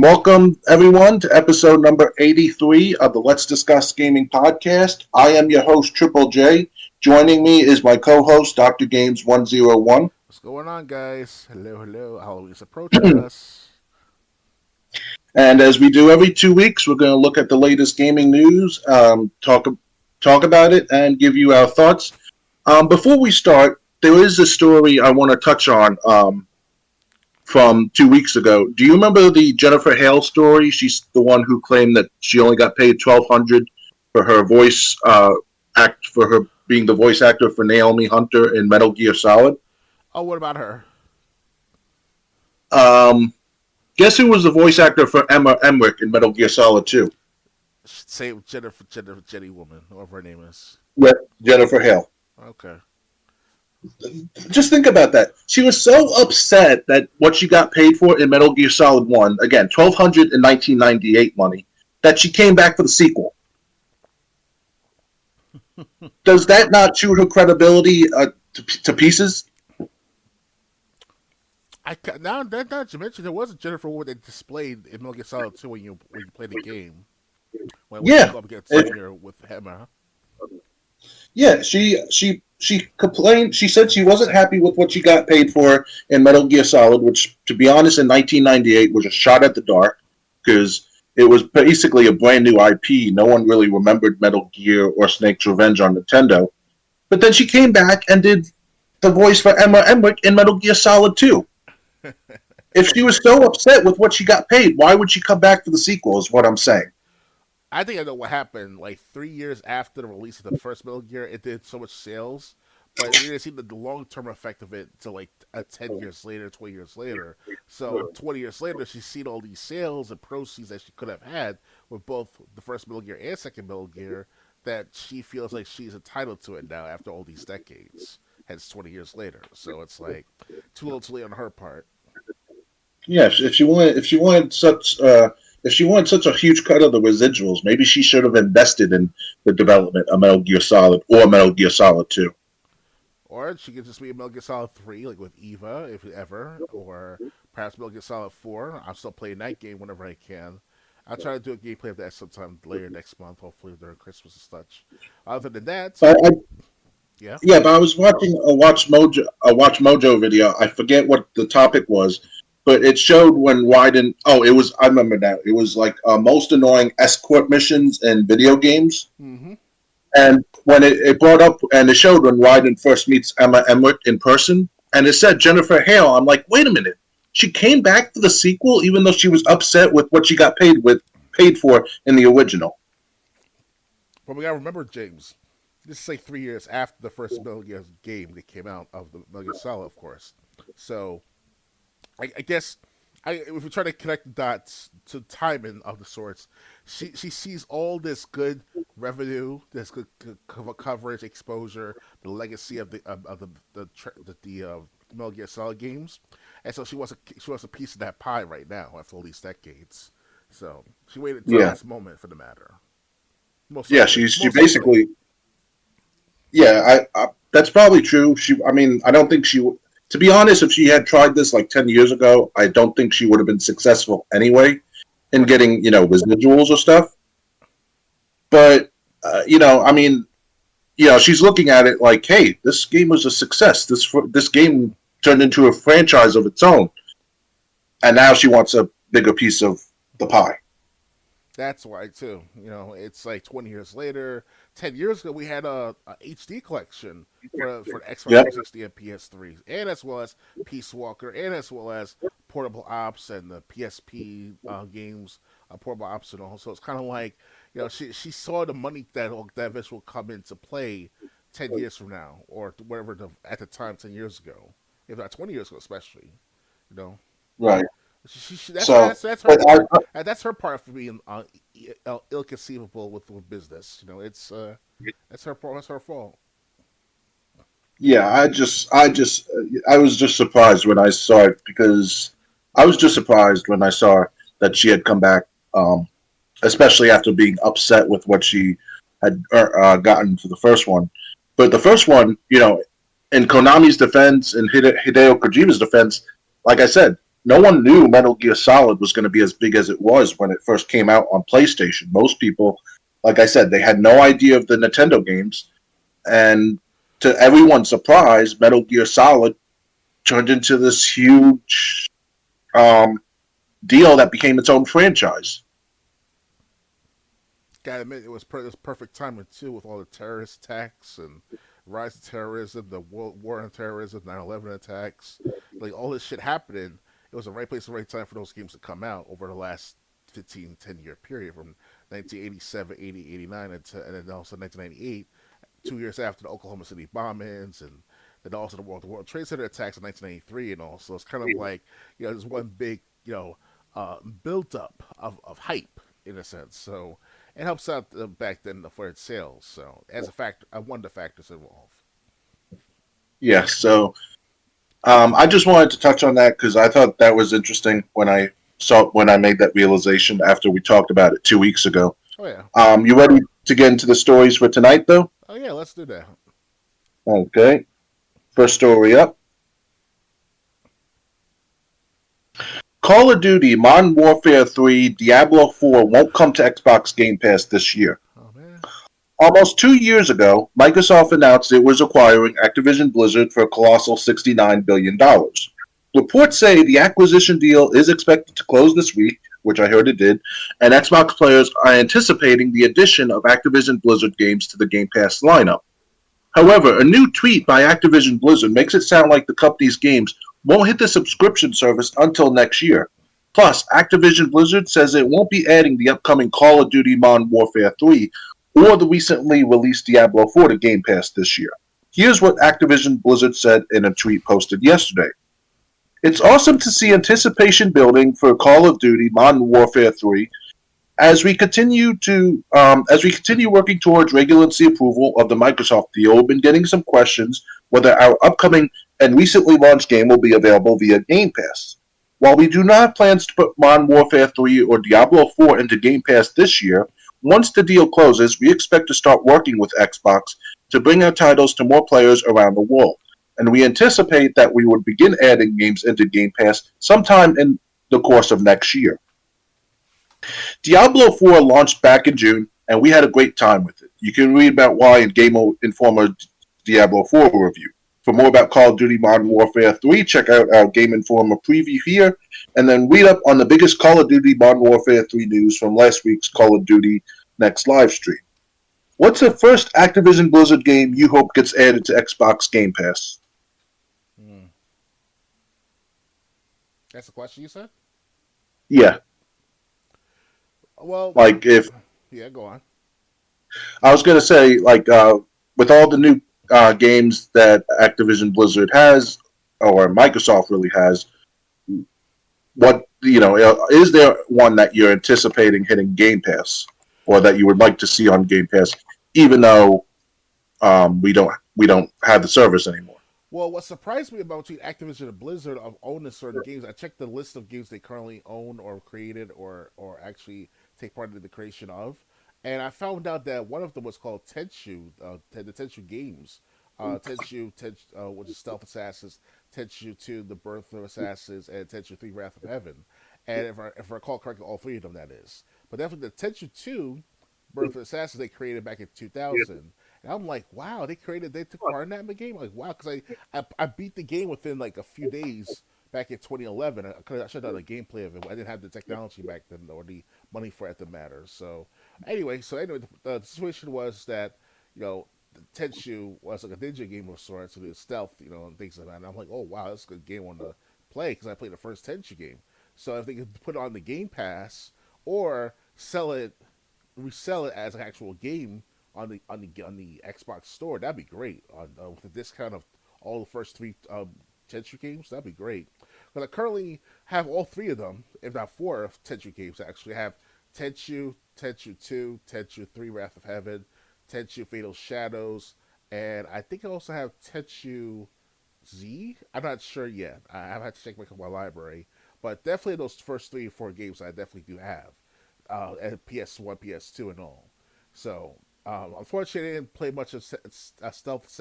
Welcome, everyone, to episode number 83 of the Let's Discuss Gaming podcast. I am your host, Triple J. Joining me is my co-host, Dr. Games 101. What's going on, guys? Hello, hello. Halloween's approaching us. And as we do every 2 weeks, we're going to look at the latest gaming news, talk about it, and give you our thoughts. Before we start, there is a story I want to touch on from 2 weeks ago. Do you remember the Jennifer Hale story? She's the one who claimed that she only got paid $1,200 for her voice for her being the voice actor for Naomi Hunter in Metal Gear Solid. Oh, what about her? Guess who was the voice actor for Emma Emmerich in Metal Gear Solid 2? Same Jenny woman, whatever her name is. With Jennifer Hale. Okay. Just think about that. She was so upset that what she got paid for in Metal Gear Solid 1, again, $1,200 in 1998 money, that she came back for the sequel. Does that not shoot her credibility to pieces? Now that you mentioned, there was a Jennifer Wood that displayed in Metal Gear Solid 2 when you played the game. When Yeah. you go up against Senior with Emma. Yeah, she complained. She said she wasn't happy with what she got paid for in Metal Gear Solid, which, to be honest, in 1998 was a shot at the dark because it was basically a brand new IP. No one really remembered Metal Gear or Snake's Revenge on Nintendo. But then she came back and did the voice for Emma Emmerich in Metal Gear Solid 2. If she was so upset with what she got paid, why would she come back for the sequel, is what I'm saying. I think I know what happened. Like 3 years after the release of the first Metal Gear, it did so much sales, but we didn't see the long-term effect of it until like 10 years later, 20 years later. So 20 years later, she's seen all these sales and proceeds that she could have had with both the first Metal Gear and second Metal Gear, that she feels like she's entitled to it now after all these decades. Hence 20 years later. So it's like too little too late on her part. Yes, if she wanted such a huge cut of the residuals, maybe she should have invested in the development of Metal Gear Solid or Metal Gear Solid 2. Or she could just be a Metal Gear Solid 3, like with Eva, if ever, or perhaps Metal Gear Solid 4. I'm still playing that game whenever I can. I'll try to do a gameplay of that sometime later next month, hopefully during Christmas and such. Other than that, yeah. Yeah, but I was watching a Watch Mojo video. I forget what the topic was, but it showed when Raiden. Oh, it was. I remember now. It was like most annoying escort missions in video games. Mm-hmm. And when it brought up, and it showed when Raiden first meets Emma Emmerich in person, and it said Jennifer Hale. I'm like, wait a minute. She came back for the sequel, even though she was upset with what she got paid for in the original. But we gotta remember, James, this is like 3 years after the first Metal Gear game that came out of the Metal Gear Solid, of course. So I guess if we try to connect the dots to timing of the sorts, she sees all this good revenue, this good coverage, exposure, the legacy of the Metal Gear Solid games, and so she wants a piece of that pie right now after all these decades. So she waited until the last moment for the matter. She basically. Yeah, that's probably true. I don't think she. To be honest, if she had tried this like 10 years ago, I don't think she would have been successful anyway in getting, residuals or stuff. But, she's looking at it like, hey, this game was a success. This game turned into a franchise of its own. And now she wants a bigger piece of the pie. That's why too. It's like 20 years later. 10 years ago, we had a HD collection for the Xbox 360 and PS3, and as well as Peace Walker, and as well as Portable Ops and the PSP games, Portable Ops and all. So it's kind of like, she saw the money that eventually will come into play 10 years from now, or whatever at the time 10 years ago, if not 20 years ago, especially. Right. That's her part. That's her part for being ill-conceivable with business. That's her fault. That's her fault. Yeah, I was just surprised when I saw it because I was just surprised when I saw that she had come back, especially after being upset with what she had gotten for the first one. But the first one, in Konami's defense and Hideo Kojima's defense, like I said, no one knew Metal Gear Solid was going to be as big as it was when it first came out on PlayStation. Most people, like I said, they had no idea of the Nintendo games, and to everyone's surprise, Metal Gear Solid turned into this huge um, deal that became its own franchise. Gotta admit, it was perfect timing too, with all the terrorist attacks and rise of terrorism, the war on terrorism, 9/11 attacks, like all this shit happening. It was the right place, the right time for those games to come out over the last 15, 10-year period from 1987, 80, 89, and then also 1998, 2 years after the Oklahoma City bombings, and then also the World Trade Center attacks in 1993, and all. So it's kind of like, there's one big, build up of hype in a sense. So it helps out back then for its sales. So as a factor, one of the factors involved. Yeah, so I just wanted to touch on that because I thought that was interesting when I made that realization after we talked about it 2 weeks ago. Oh yeah, You ready to get into the stories for tonight, though? oh yeah. Let's do that. Okay. First story up. Call of Duty Modern Warfare 3 Diablo 4 won't come to Xbox Game Pass this year. Oh man. Almost 2 years ago, Microsoft announced it was acquiring Activision Blizzard for a colossal $69 billion. Reports say the acquisition deal is expected to close this week, which I heard it did, and Xbox players are anticipating the addition of Activision Blizzard games to the Game Pass lineup. However, a new tweet by Activision Blizzard makes it sound like the company's games won't hit the subscription service until next year. Plus, Activision Blizzard says it won't be adding the upcoming Call of Duty Modern Warfare 3 or the recently released Diablo 4 to Game Pass this year. Here's what Activision Blizzard said in a tweet posted yesterday. It's awesome to see anticipation building for Call of Duty Modern Warfare 3 as we continue working towards regulatory approval of the Microsoft deal. We've been getting some questions whether our upcoming and recently launched game will be available via Game Pass. While we do not have plans to put Modern Warfare 3 or Diablo 4 into Game Pass this year, once the deal closes, we expect to start working with Xbox to bring our titles to more players around the world. And we anticipate that we would begin adding games into Game Pass sometime in the course of next year. Diablo 4 launched back in June, and we had a great time with it. You can read about why in Game Informer Diablo 4 review. For more about Call of Duty Modern Warfare 3, check out our Game Informer preview here, and then read up on the biggest Call of Duty Modern Warfare 3 news from last week's Call of Duty Next live stream. What's the first Activision Blizzard game you hope gets added to Xbox Game Pass? Hmm. That's the question you said. Yeah, Well, like if yeah. Go on. I was going to say, with all the new games that Activision Blizzard has, or Microsoft really has, is there one that you're anticipating hitting Game Pass, or that you would like to see on Game Pass, even though we don't have the service anymore? Well, what surprised me about between Activision and Blizzard of owning certain games, I checked the list of games they currently own or created or actually take part in the creation of, and I found out that one of them was called Tenchu, the Tenchu games, which is Stealth Assassins, Tenchu 2, The Birth of Assassins, and Tenchu 3, Wrath of Heaven. And if I recall correctly, all three of them that is. But definitely the Tenchu 2, Birth of Assassins, they created back in 2000. And I'm like, wow, they took part in that game. Like, wow, because I beat the game within like a few days back in 2011. I should have done a gameplay of it. I didn't have the technology back then or the money for it to matter. So anyway, the situation was that you know Tenshu was like a ninja game of sorts, so it's stealth, and things like that. And I'm like, oh wow, that's a good game on to play because I played the first Tenshu game. So if they could put it on the Game Pass or resell it as an actual game on the Xbox store, that'd be great. With a discount of all the first three Tenchu games, that'd be great. But I currently have all three of them, if not four of Tenchu games. I actually have Tenchu, Tenchu 2, Tenchu 3, Wrath of Heaven, Tenchu Fatal Shadows, and I think I also have Tenchu Z. I'm not sure yet. I've had to check my library, but definitely those first 3 or 4 games I definitely do have, and PS1, PS2, and all. So unfortunately, I didn't play much of Stealth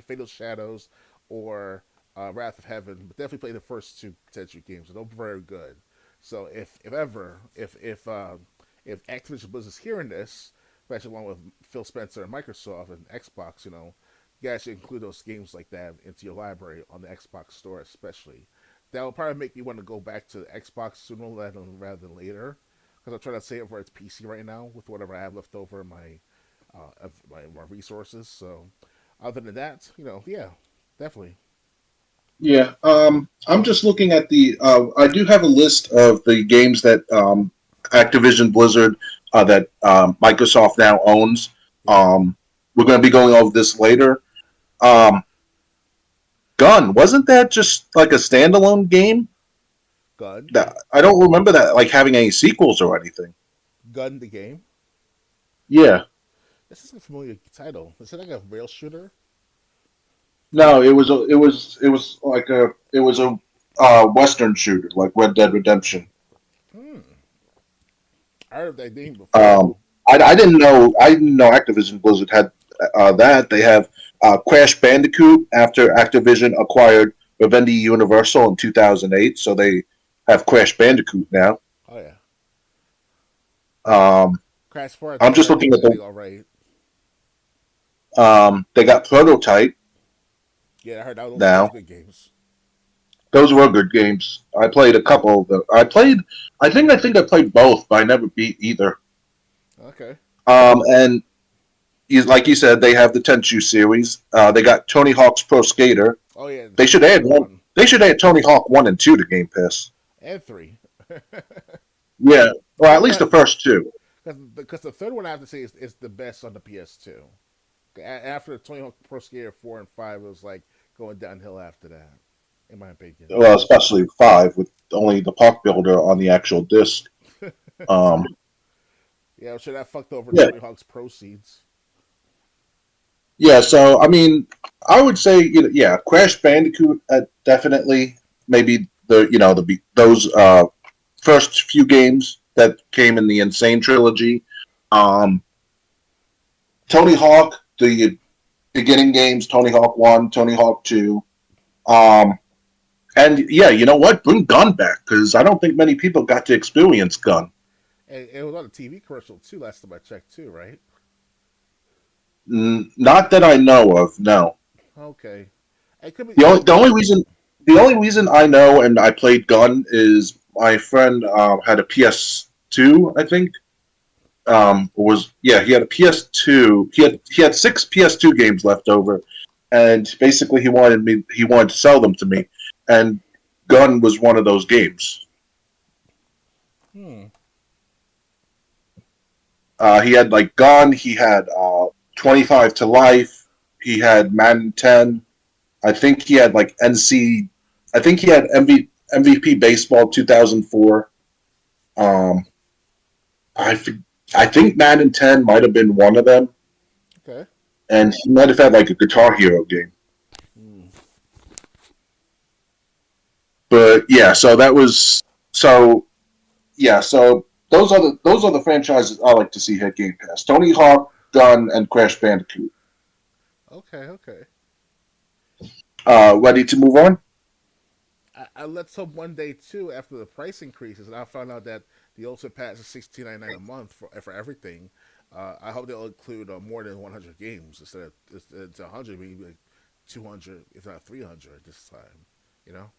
Fatal Shadows or Wrath of Heaven, but definitely play the first two potential games. They're very good. So if ever if Activision Blizzard's hearing this, especially along with Phil Spencer and Microsoft and Xbox, you guys should include those games like that into your library on the Xbox store, especially. That will probably make me want to go back to Xbox sooner rather than later, because I'm trying to save it for its PC right now with whatever I have left over in my resources. So other than that, yeah, definitely. Yeah, I'm just looking at the. I do have a list of the games that Activision Blizzard that Microsoft now owns. Yeah, Um, we're going to be going over this later. Um, Gun, wasn't that just like a standalone game? Gun, That I don't remember that like having any sequels or anything. Gun the game. Yeah, This is a familiar title. Is it like a rail shooter? no, it was a Western shooter like Red Dead Redemption. Hmm. I heard that name before Um, though. I didn't know Activision Blizzard had that. They have Crash Bandicoot after Activision acquired Vivendi Universal in 2008, so they have Crash Bandicoot now. Oh yeah, Um, Crash Four. I I'm think just I looking think at I think all right. they got Prototype Yeah, I heard that those now. good games. Those were good games. I played a couple of them. I think I played both, but I never beat either. Okay. And like you said, they have the Tenchu series. They got Tony Hawk's Pro Skater. Oh yeah, They should add one. one They should add Tony Hawk 1 and 2 to Game Pass. and three. Yeah, The well, at third least the one, first two. because the third one I have to say is the best on the PS2. After Tony Hawk Pro Skater 4 and 5, it was like going downhill after that, in my opinion. Well, especially 5 with only the park builder on the actual disc. Um, Yeah, I'm sure that fucked over yeah, Tony Hawk's proceeds. yeah. So I mean, I would say yeah, Crash Bandicoot definitely maybe those first few games that came in the Insane trilogy. Um, Tony Hawk, the beginning games, Tony Hawk 1, Tony Hawk 2. Um, and yeah, you know what? Bring Gun back because I don't think many people got to experience Gun. And it was on a TV commercial too. Last time I checked too, right? Not that I know of. No. Okay. It could be. The It only could the be. only reason the only reason I know and I played Gun is my friend had a PS2. I think was yeah he had a PS2. He had 6 PS2 games left over, and basically he wanted to sell them to me, and Gun was one of those games. Hmm. He had like Gun. He had 25 to Life. He had Madden 10. I think he had like NC. I think he had MVP Baseball 2004. Um, I I think Madden 10 might have been one of them, Okay. and he might have had like a Guitar Hero game. Hmm. But yeah, so yeah, so those are the franchises I like to see hit Game Pass: Tony Hawk, Gun, and Crash Bandicoot. Okay. Okay. Ready to move on? Let's hope one day too, after the price increases, and I found out that the Ultimate Pass is $16.99 a month for everything. I hope they'll include more than 100 games instead of it's 100, maybe like 200, if not 300 this time. You know.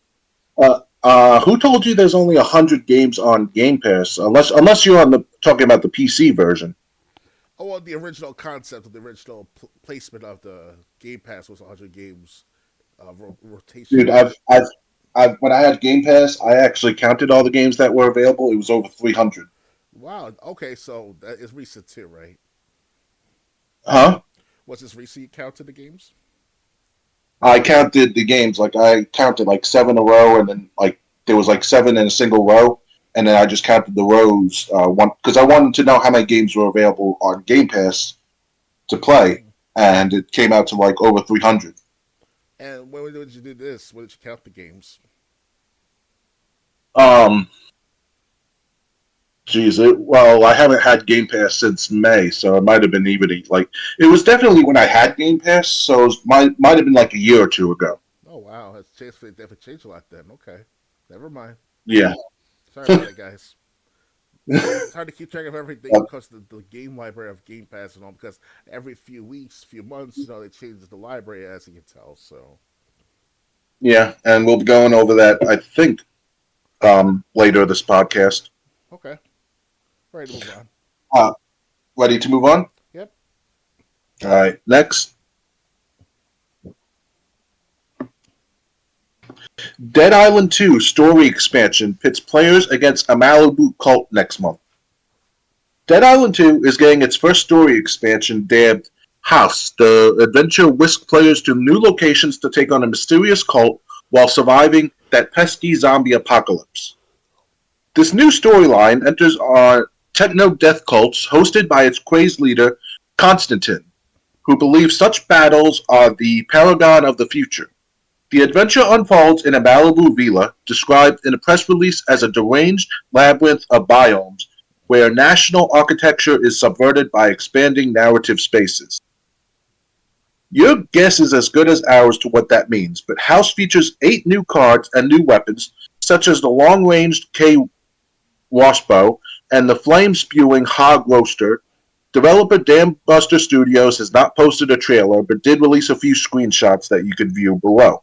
Who told you there's only 100 games on Game Pass? Unless you're talking about the PC version, Oh well, the original concept of the original placement of the Game Pass was 100 games dude. rotationally. When I had Game Pass, I actually counted all the games that were available. It was over 300. Wow. Okay, so that is recent too, right? Huh? Was this recent you counted the games? I counted the games like I counted like 7 a row, and then like there was like 7 in a single row, and then I just counted the rows one because I wanted to know how many games were available on Game Pass to play, Hmm. and it came out to like over 300. And when did you do this? When did you count the games? Um, Geez, well, I haven't had Game Pass since May, so it might have been even like it was definitely when I had Game Pass, so might have been like a year or two ago. Oh wow, it's changed. It definitely changed a lot then. Okay, never mind. Yeah. Sorry about that, guys. It's hard to keep track of everything because the game library of Game Pass and all. Because every few weeks, few months, they change the library, as you can tell. So Yeah, and we'll be going over that, I think, later this podcast. okay, ready to move on. Uh, Ready to move on? Yep. All right, next. Dead Island 2 story expansion pits players against a Malibu cult next month. Dead Island 2 is getting its first story expansion dubbed House. The adventure whisks players to new locations to take on a mysterious cult while surviving that pesky zombie apocalypse. This new storyline enters our techno-death cults hosted by its crazed leader, Constantine, who believes such battles are the paragon of the future. The adventure unfolds in a Malibu villa, described in a press release as a deranged labyrinth of biomes where national architecture is subverted by expanding narrative spaces. Your guess is as good as ours to what that means, but House features 8 new cards and new weapons, such as the long-ranged K washbow and the flame-spewing hog roaster. Developer Dambuster Studios has not posted a trailer, but did release a few screenshots that you can view below.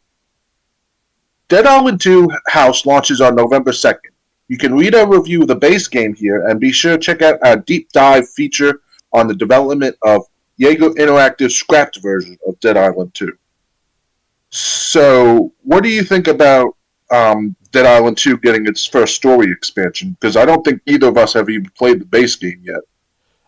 Dead Island 2 House launches on November 2nd. You can read our review of the base game here, and be sure to check out our deep dive feature on the development of Jaeger Interactive's scrapped version of Dead Island 2. So, what do you think about Dead Island 2 getting its first story expansion? Because I don't think either of us have even played the base game yet.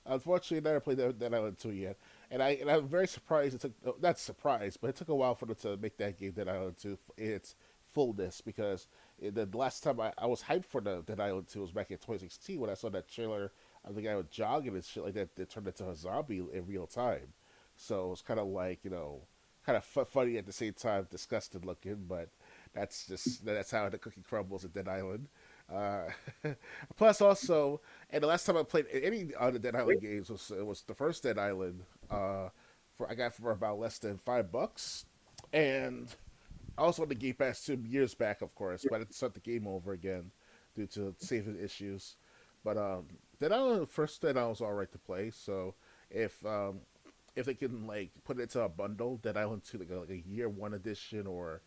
Unfortunately, I never played Dead Island 2 yet, and I'm very surprised. It took not surprised, but it took a while for them to make that game Dead Island 2 its fullness because the last time I was hyped for the Dead Island 2 was back in 2016 when I saw that trailer of the guy with jogging and shit like that that turned into a zombie in real time. So it's kind of like kind of funny at the same time, disgusted looking, but that's how the cookie crumbles at Dead Island. Uh, Plus, also, and the last time I played any other Dead Island games was the first Dead Island. I got for about less than $5, and also on the Game Pass 2 years back, of course. But I had to start the game over again due to saving issues. But Dead Island, first Dead Island was all right to play. So if if they can like put it into a bundle, Dead Island 2, like a year one edition or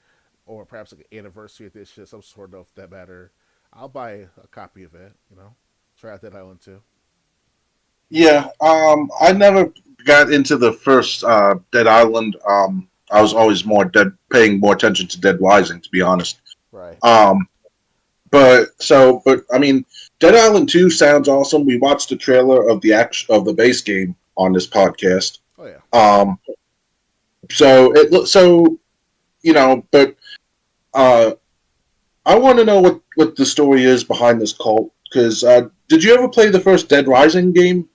perhaps like an anniversary edition, some sort of that matter, I'll buy a copy of it. Try out Dead Island 2. Yeah, I never got into the first Dead Island. I was always paying more attention to Dead Rising, to be honest. Right. But I mean, Dead Island 2 sounds awesome. We watched the trailer of the base game on this podcast. Oh yeah. So it looks but I want to know what the story is behind this cult. Because did you ever play the first Dead Rising game,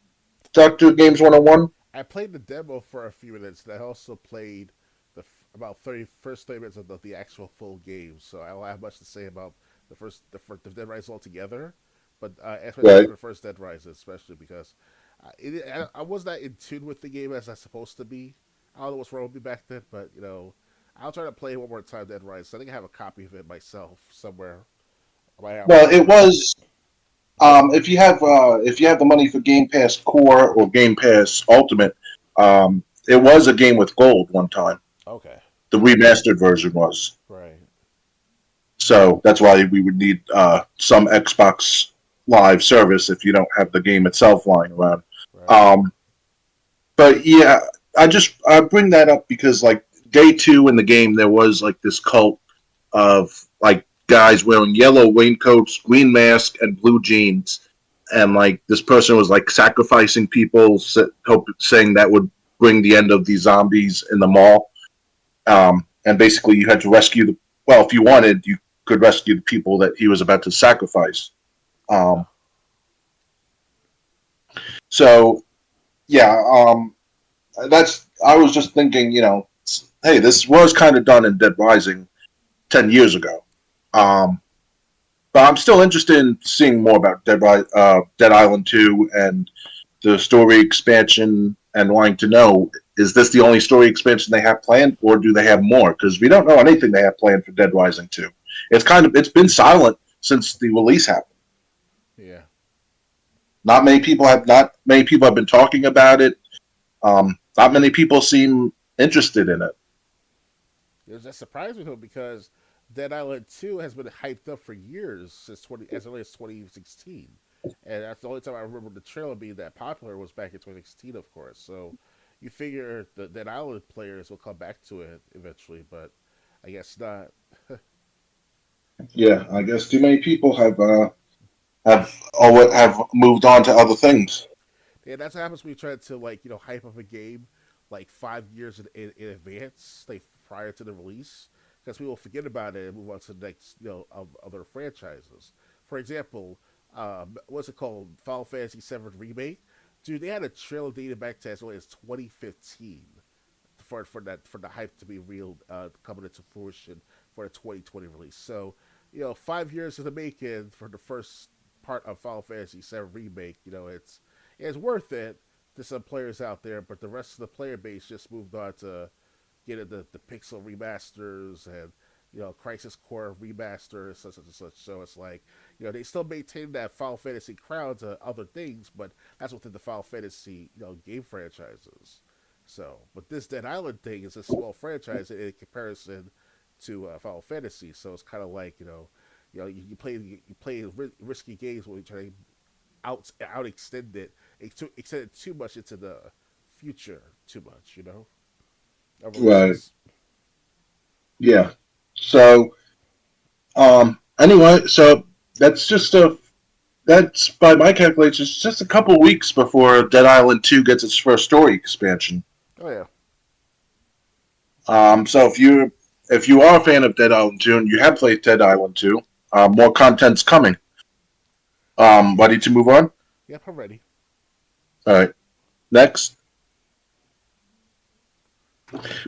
Doctor Games 101? I played the demo for a few minutes. And I also played about first 30 minutes of the actual full game. So I don't have much to say about the Dead Rising altogether. But especially Right. for the first Dead Rising, especially because I was not in tune with the game as I supposed to be. I don't know what's wrong with me back then, but I'll try to play it one more time. Dead Rising. So I think I have a copy of it myself somewhere. Well, it was. If you have the money for Game Pass Core or Game Pass Ultimate, it was a game with gold one time. Okay. The remastered version was. Right. So that's why we would need some Xbox Live service if you don't have the game itself lying around. Right. But yeah, I bring that up because like day 2 in the game there was like this cult of like guys wearing yellow raincoats, green mask, and blue jeans, and like this person was like sacrificing people, saying that would bring the end of the zombies in the mall. And basically, you had to rescue if you wanted, you could rescue the people that he was about to sacrifice. So, yeah, I was just thinking, hey, this was kind of done in Dead Rising 10 years ago. But I'm still interested in seeing more about Dead Island 2 and the story expansion and wanting to know is this the only story expansion they have planned, or do they have more? Because we don't know anything they have planned for Dead Rising 2. It's been silent since the release happened. Yeah. Not many people have been talking about it. Not many people seem interested in it. It was just surprising though because Dead Island 2 has been hyped up for years since as early as 2016, and that's the only time I remember the trailer being that popular was back in 2016, of course. So you figure the Dead Island players will come back to it eventually, but I guess not. Yeah, I guess too many people have moved on to other things. Yeah, that's what happens when you try to hype up a game like 5 years in advance, like prior to the release, because we will forget about it and move on to the next of other franchises. For example, what's it called? Final Fantasy VII Remake. Dude, they had a trailer dated back to as early as 2015 for the hype to be real, coming into fruition for a 2020 release. So 5 years in the making for the first part of Final Fantasy VII Remake. It's worth it to some players out there, but the rest of the player base just moved on to getting the pixel remasters and Crisis Core remasters, such and such. So it's like they still maintain that Final Fantasy crown to other things, but that's within the Final Fantasy game franchises. So, but this Dead Island thing is a small franchise in comparison to Final Fantasy. So it's kind of like you play risky games where you try to out extend extend it too much into the future, too much, of Right. releases. Yeah. So, anyway, so that's just a that's by my calculations just a couple weeks before Dead Island 2 gets its first story expansion. Oh yeah, So if you are a fan of Dead Island 2 and you have played Dead Island 2, more content's coming. Ready to move on? yep, I'm ready. All right. Next,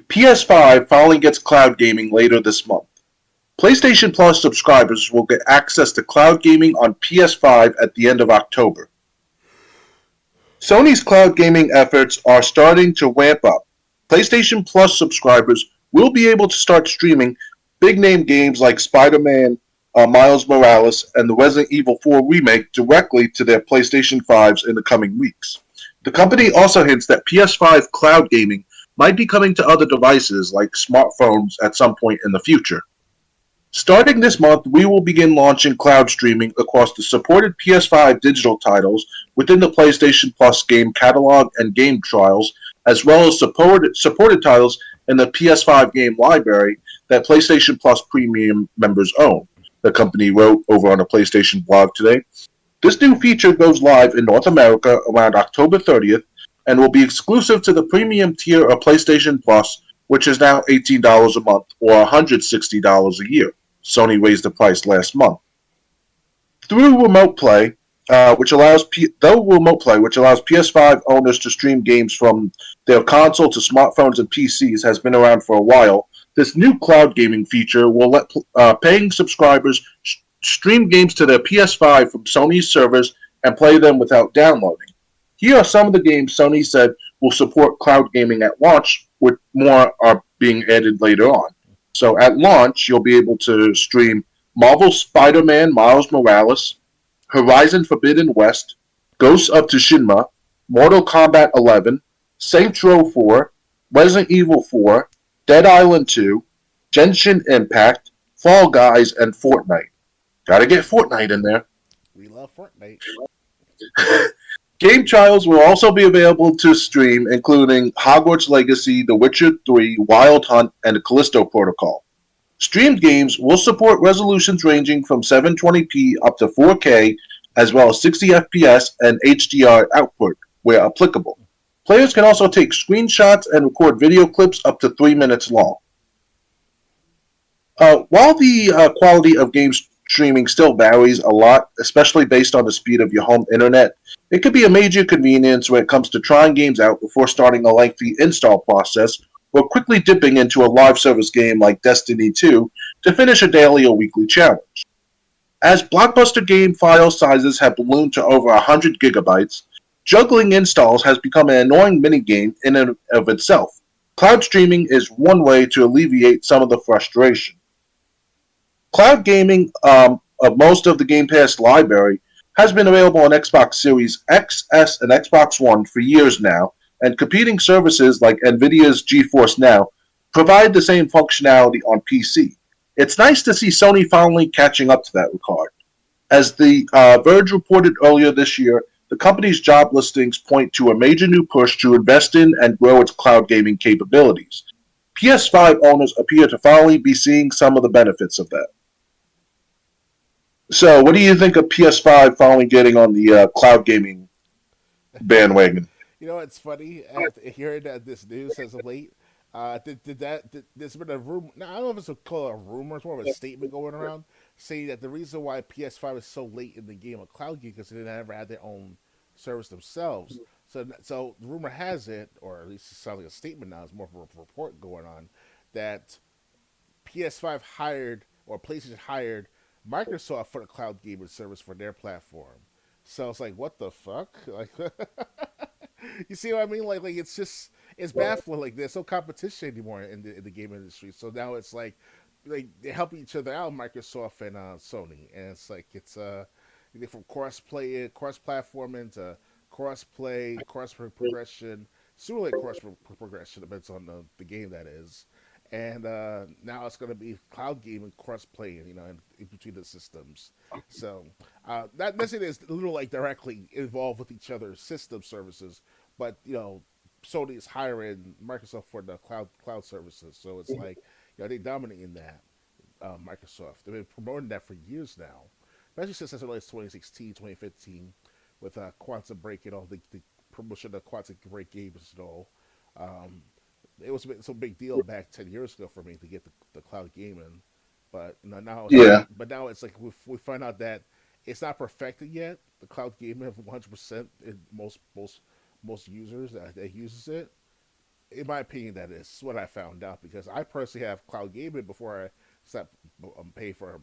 PS5 finally gets cloud gaming later this month. PlayStation Plus subscribers will get access to cloud gaming on PS5 at the end of October. Sony's cloud gaming efforts are starting to ramp up. PlayStation Plus subscribers will be able to start streaming big name games like Spider Man, Miles Morales, and the Resident Evil 4 remake directly to their PlayStation 5s in the coming weeks. The company also hints that PS5 cloud gaming might be coming to other devices like smartphones at some point in the future. Starting this month, we will begin launching cloud streaming across the supported PS5 digital titles within the PlayStation Plus game catalog and game trials, as well as supported titles in the PS5 game library that PlayStation Plus Premium members own, the company wrote over on a PlayStation blog today. This new feature goes live in North America around October 30th and will be exclusive to the premium tier of PlayStation Plus, which is now $18 a month or $160 a year. Sony raised the price last month. Through Remote Play, which allows PS5 owners to stream games from their console to smartphones and PCs, has been around for a while. This new cloud gaming feature will let paying subscribers stream games to their PS5 from Sony's servers and play them without downloading. Here are some of the games Sony said will support cloud gaming at launch, with more are being added later on. So at launch, you'll be able to stream Marvel Spider-Man Miles Morales, Horizon Forbidden West, Ghosts of Tsushima, Mortal Kombat 11, Saints Row 4, Resident Evil 4, Dead Island 2, Genshin Impact, Fall Guys, and Fortnite. Gotta get Fortnite in there. We love Fortnite. Game trials will also be available to stream, including Hogwarts Legacy, The Witcher 3, Wild Hunt, and the Callisto Protocol. Streamed games will support resolutions ranging from 720p up to 4K, as well as 60 FPS and HDR output, where applicable. Players can also take screenshots and record video clips up to 3 minutes long. While the quality of game streaming still varies a lot, especially based on the speed of your home internet, it could be a major convenience when it comes to trying games out before starting a lengthy install process or quickly dipping into a live service game like Destiny 2 to finish a daily or weekly challenge. As blockbuster game file sizes have ballooned to over 100 gigabytes, Juggling installs has become an annoying minigame in and of itself. Cloud streaming is one way to alleviate some of the frustration. Cloud gaming of most of the Game Pass library has been available on Xbox Series X, S, and Xbox One for years now, and competing services like Nvidia's GeForce Now provide the same functionality on PC. It's nice to see Sony finally catching up to that regard. As the Verge reported earlier this year, the company's job listings point to a major new push to invest in and grow its cloud gaming capabilities. PS5 owners appear to finally be seeing some of the benefits of that. So, what do you think of PS5 finally getting on the cloud gaming bandwagon? You know, it's funny after hearing that this news as of late. There's been a rumor? Now, I don't know if it's called a rumor. It's more of a statement going around saying that the reason why PS5 is so late in the game of cloud game because they never had their own service themselves. So the rumor has it, or at least it sounds like a statement now. It's more of a report going on that PS5 hired or PlayStation hired Microsoft for the cloud gaming service for their platform. So it's like, what the fuck? Like, you see what I mean? Like it's just it's baffling. Like there's no competition anymore in the game industry. So now it's like they help each other out, Microsoft and Sony, and it's like it's from cross platforming to cross play, cross progression, sooner like cross progression depends on the game that is. And now it's going to be cloud gaming, cross playing, in between the systems. So not necessarily is a little like directly involved with each other's system services, but Sony is hiring Microsoft for the cloud services. So it's like they dominate in that. Microsoft, they've been promoting that for years now, especially since as early as 2016, 2015, with Quantum Break and all the promotion of Quantum Break games and all. Um, it was a big deal back 10 years ago for me to get the cloud gaming, but now it's Yeah. now it's like we find out that it's not perfected yet. The cloud gaming of 100% in most users that uses it. In my opinion, that is what I found out because I personally have cloud gaming before I stopped paying for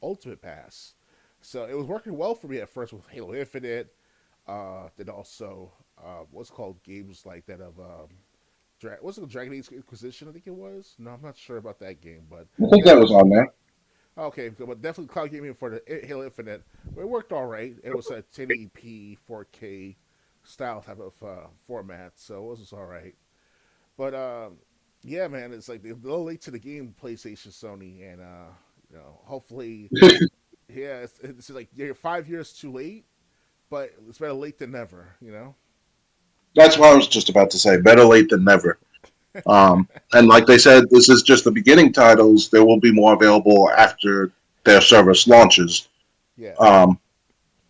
Ultimate Pass. So it was working well for me at first with Halo Infinite. Then also what's called games like that of what's it, Dragon Age Inquisition? I think it was. No, I'm not sure about that game, but I think that was on there. okay, but definitely cloud gaming for the Halo Infinite. It worked all right. It was a 1080p 4K style type of format, so it was all right. But yeah, man, it's like they're a little late to the game, PlayStation, Sony, and hopefully, yeah, it's like you're 5 years too late, but it's better late than never. That's what I was just about to say. Better late than never. And like they said, this is just the beginning titles. There will be more available after their service launches. Yeah, Um,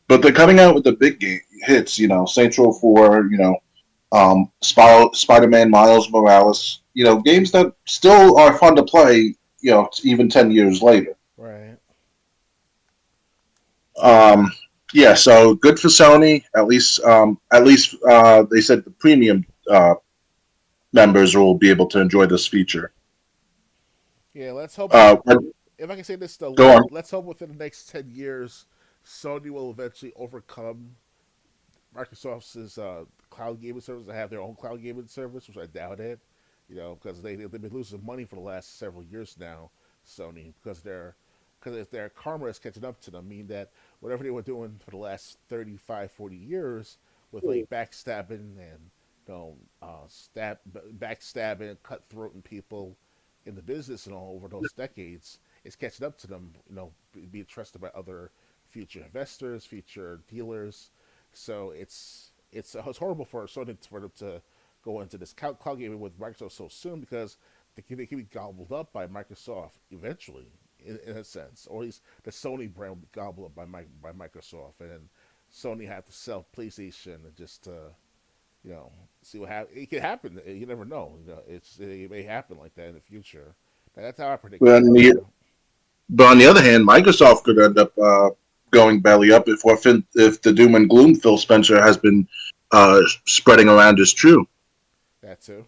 but they're coming out with the big hits. Saints Row 4. Spider-Man Miles Morales. Games that still are fun to play. Even 10 years later. right. Um, yeah, so good for Sony. At least they said the premium members will be able to enjoy this feature. Yeah, let's hope. Uh, If I can say this, though, Go on. let's hope within the next 10 years, Sony will eventually overcome Microsoft's cloud gaming service and have their own cloud gaming service, which I doubt it. Because they've been losing money for the last several years now, Sony, because if their karma is catching up to them, meaning that whatever they were doing for the last 35, 40 years with like backstabbing and backstabbing, cutthroating people in the business and all over those decades, it's catching up to them. Being trusted by other future investors, future dealers. So it's horrible for Sony for them to go into this cloud gaming with Microsoft so soon because they can be gobbled up by Microsoft eventually, in a sense, or at least the Sony brand will be gobbled up by Microsoft, and Sony have to sell PlayStation and just see what happens. It could happen. You never know. It may happen like that in the future. That's how I predict but, it. on the, but on the other hand, Microsoft could end up going belly up if the doom and gloom Phil Spencer has been spreading around is true. That too.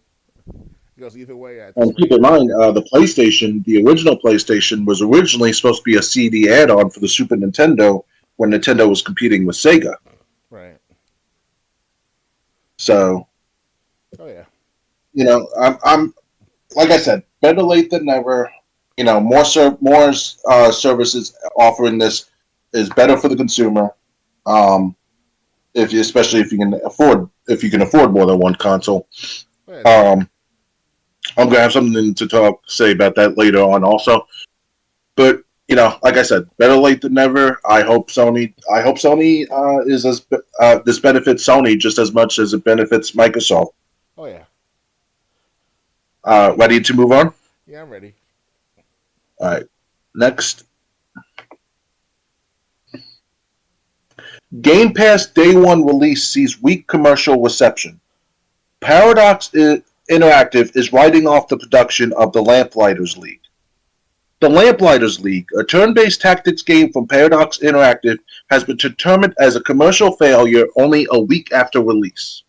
Because either way, at this And keep rate, in mind, the original PlayStation, was originally supposed to be a CD add-on for the Super Nintendo when Nintendo was competing with Sega. right? So, Oh yeah. I'm like I said, better late than never. More services offering this is better for the consumer. Um, especially if you can afford more than one console. Oh, yeah, definitely. Um, I'm gonna have something to say about that later on also. But like I said, better late than never. I hope Sony is this benefits Sony just as much as it benefits Microsoft. Oh yeah. Ready to move on? Yeah, I'm ready. All right. Next, Game Pass Day One release sees weak commercial reception. Paradox Interactive is writing off the production of the Lamplighters League. The Lamplighters League, a turn-based tactics game from Paradox Interactive, has been determined as a commercial failure only a week after release.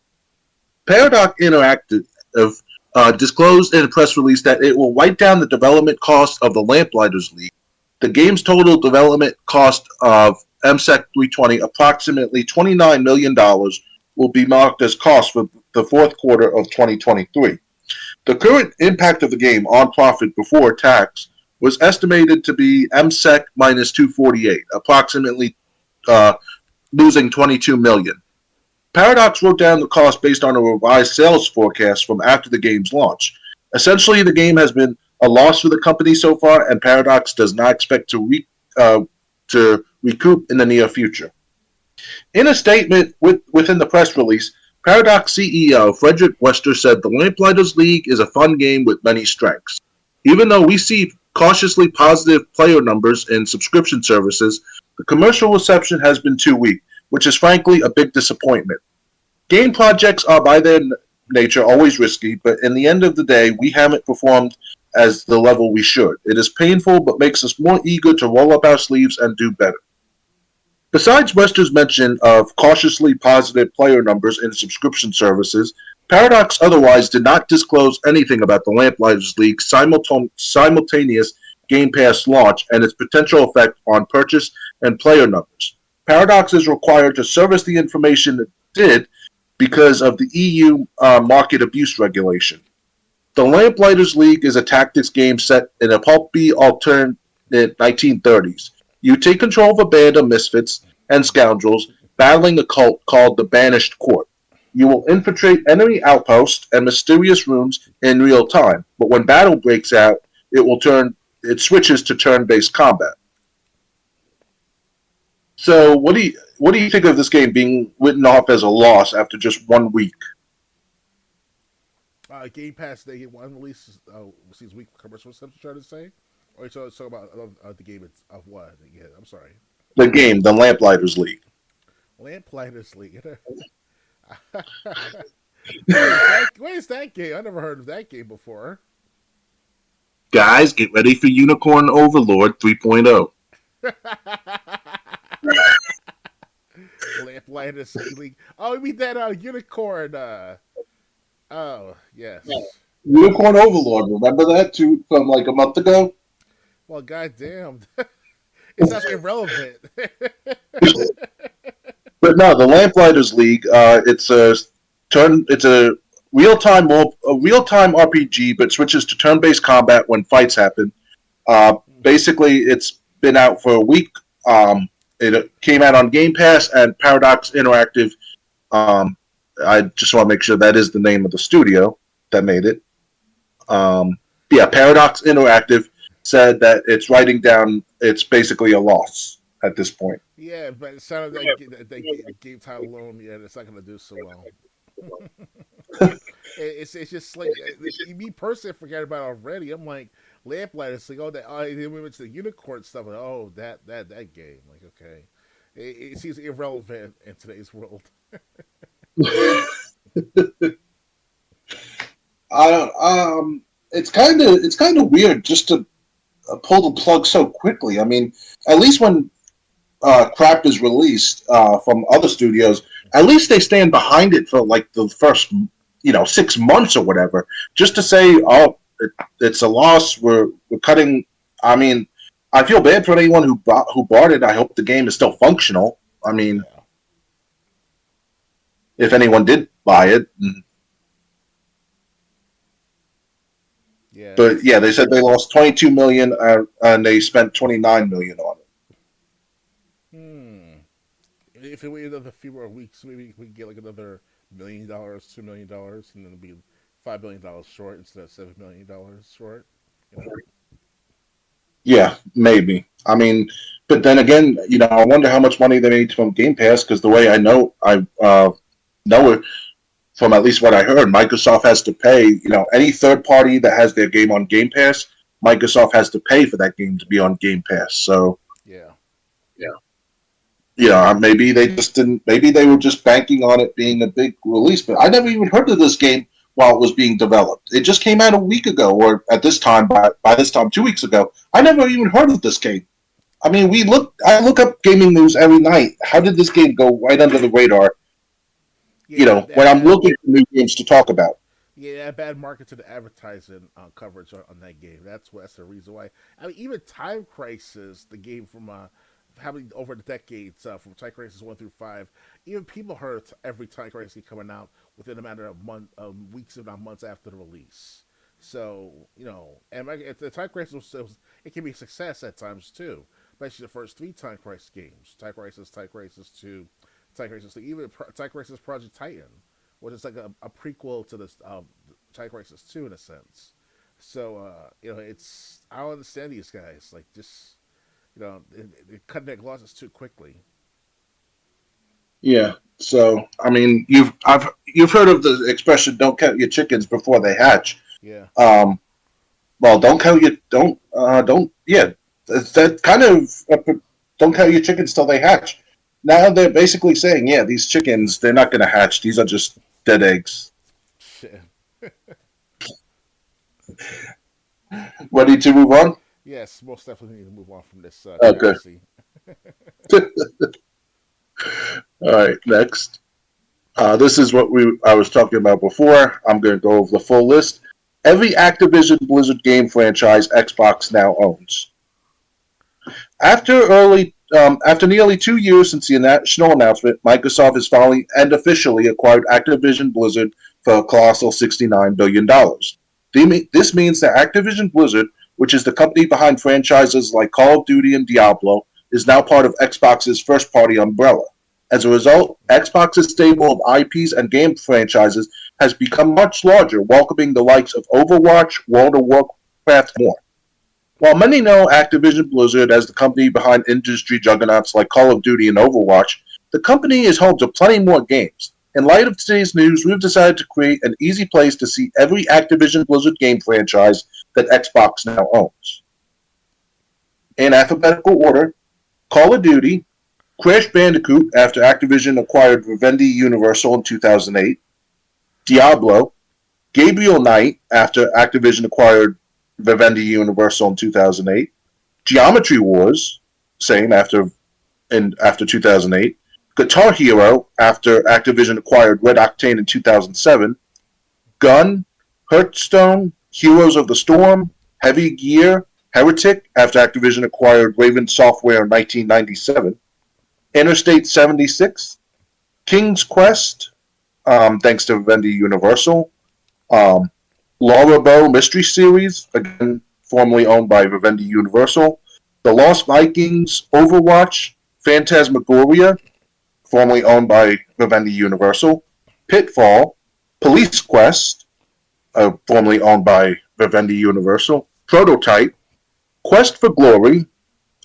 Paradox Interactive disclosed in a press release that it will write down the development cost of the Lamplighters League. The game's total development cost of MSEC 320, approximately $29 million, will be marked as cost for the fourth quarter of 2023. The current impact of the game on profit before tax was estimated to be MSEC minus 248, approximately uh, losing 22 million. Paradox wrote down the cost based on a revised sales forecast from after the game's launch. Essentially, the game has been a loss for the company so far, and Paradox does not expect to recoup in the near future. In a statement within the press release, Paradox CEO Frederick Wester said the Lamplighters League is a fun game with many strengths. Even though we see cautiously positive player numbers in subscription services, the commercial reception has been too weak, which is frankly a big disappointment. Game projects are by their nature always risky, but in the end of the day, we haven't performed as the level we should. It is painful, but makes us more eager to roll up our sleeves and do better. Besides Wester's mention of cautiously positive player numbers in subscription services, Paradox otherwise did not disclose anything about the Lamplighters League's simultaneous Game Pass launch and its potential effect on purchase and player numbers. Paradox is required to service the information it did because of the EU market abuse regulation. The Lamplighters League is a tactics game set in a pulpy alternate 1930s. You take control of a band of misfits and scoundrels battling a cult called the Banished Court. You will infiltrate enemy outposts and mysterious rooms in real time, but when battle breaks out, it switches to turn-based combat. So, what do you think of this game being written off as a loss after just 1 week? Game Pass Day One release sees weak commercial reception. Trying to say, or you talking about the game of what? Yeah, I'm sorry. The game, the Lamplighters League. Lamplighters League. What is that game? I never heard of that game before. Guys, get ready for Unicorn Overlord 3.0. Lamplighters League. Oh, you mean that unicorn? Oh, yes. Unicorn Overlord, remember that from like a month ago? Well, goddamn, it sounds irrelevant. But no, the Lamplighters League. It's a real time RPG, but switches to turn-based combat when fights happen. Basically, it's been out for a week. It came out on Game Pass and Paradox Interactive. Um, I just want to make sure that is the name of the studio that made it. Yeah, Paradox Interactive said that it's writing down. It's basically a loss at this point. Yeah, but it sounded like that game title alone. Yeah, it's not going to do so well. It's just like me personally, I forgot about it already. I'm like Lamplight. It's like then we went to the unicorn stuff. Like, oh, that game. Like, okay, it seems irrelevant in today's world. I don't. It's kind of weird just to pull the plug so quickly. I mean, at least when crap is released from other studios, at least they stand behind it for like the first 6 months or whatever, just to say, it's a loss. We're cutting. I mean, I feel bad for anyone who bought it. I hope the game is still functional. I mean, Yeah. if anyone did buy it. Yeah, But it's yeah, they said they lost 22 million and they spent 29 million on it. hmm. If it waited another few more weeks, maybe we could get like another $1 million, $2 million, and then it'd be $5 billion short instead of $7 million short. You know? Yeah, maybe. I mean, but then again, I wonder how much money they made from Game Pass because the way I know it from at least what I heard, Microsoft has to pay. Any third party that has their game on Game Pass, Microsoft has to pay for that game to be on Game Pass. So Yeah. maybe they just didn't. Maybe they were just banking on it being a big release. But I never even heard of this game while it was being developed. It just came out a week ago, or at this time, by this time, 2 weeks ago. I never even heard of this game. I mean, I look up gaming news every night. How did this game go right under the radar? Yeah, When that I'm bad. looking for new games to talk about. Yeah, that bad marketed advertising coverage on that game. That's the reason why. I mean, even Time Crisis, the game from having over the decades from Time Crisis 1 through 5, even people heard every Time Crisis coming out within a matter of weeks, if not months after the release. So and the Time Crisis it can be a success at times too, especially the first three Time Crisis games: Time Crisis 2, Time Crisis 3, even Time Crisis Project Titan, which is like a prequel to this Time Crisis 2 in a sense. So it's I don't understand these guys like just they're cutting their losses too quickly. Yeah. So I mean, you've heard of the expression "Don't count your chickens before they hatch." Yeah, Um, well, don't yeah. That kind of don't count your chickens till they hatch. Now they're basically saying, yeah, these chickens they're not going to hatch. These are just dead eggs. shit. Ready to move on? Yes, most definitely need to move on from this Okay. heresy. All right. Next. This is what I was talking about before. I'm going to go over the full list. Every Activision Blizzard game franchise Xbox now owns. After nearly 2 years since the national announcement, Microsoft has finally and officially acquired Activision Blizzard for a colossal $69 billion. This means that Activision Blizzard, which is the company behind franchises like Call of Duty and Diablo, is now part of Xbox's first party umbrella. As a result, Xbox's stable of IPs and game franchises has become much larger, welcoming the likes of Overwatch, World of Warcraft, and more. While many know Activision Blizzard as the company behind industry juggernauts like Call of Duty and Overwatch, the company is home to plenty more games. In light of today's news, we've decided to create an easy place to see every Activision Blizzard game franchise that Xbox now owns. In alphabetical order, Call of Duty, Crash Bandicoot after Activision acquired Vivendi Universal in 2008, Diablo, Gabriel Knight after Activision acquired Vivendi Universal in 2008, Geometry Wars, same after 2008, Guitar Hero after Activision acquired Red Octane in 2007, Gun, Hearthstone, Heroes of the Storm, Heavy Gear, Heretic after Activision acquired Raven Software in 1997, Interstate 76, King's Quest, thanks to Vivendi Universal, um, Laura Bow Mystery Series, again formerly owned by Vivendi Universal, The Lost Vikings, Overwatch, Phantasmagoria, formerly owned by Vivendi Universal, Pitfall, Police Quest, formerly owned by Vivendi Universal, Prototype, Quest for Glory,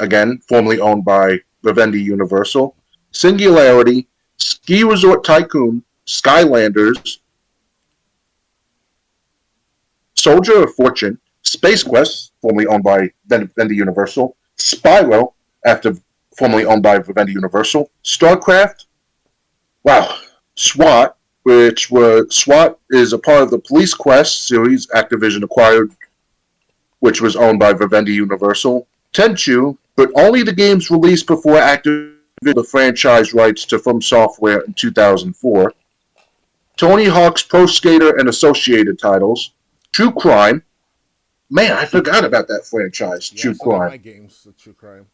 again formerly owned by Vivendi Universal, Singularity, Ski Resort Tycoon, Skylanders, Soldier of Fortune, Space Quest, formerly owned by Vivendi Universal, Spyro, after formerly owned by Vivendi Universal, StarCraft, wow, SWAT, SWAT is a part of the Police Quest series Activision acquired, which was owned by Vivendi Universal, Tenchu, but only the games released before Activision the franchise rights to From Software in 2004, Tony Hawk's Pro Skater and associated titles, True Crime. Man, I forgot about that franchise, Yeah, True it's one of Crime. my games, the True Crime.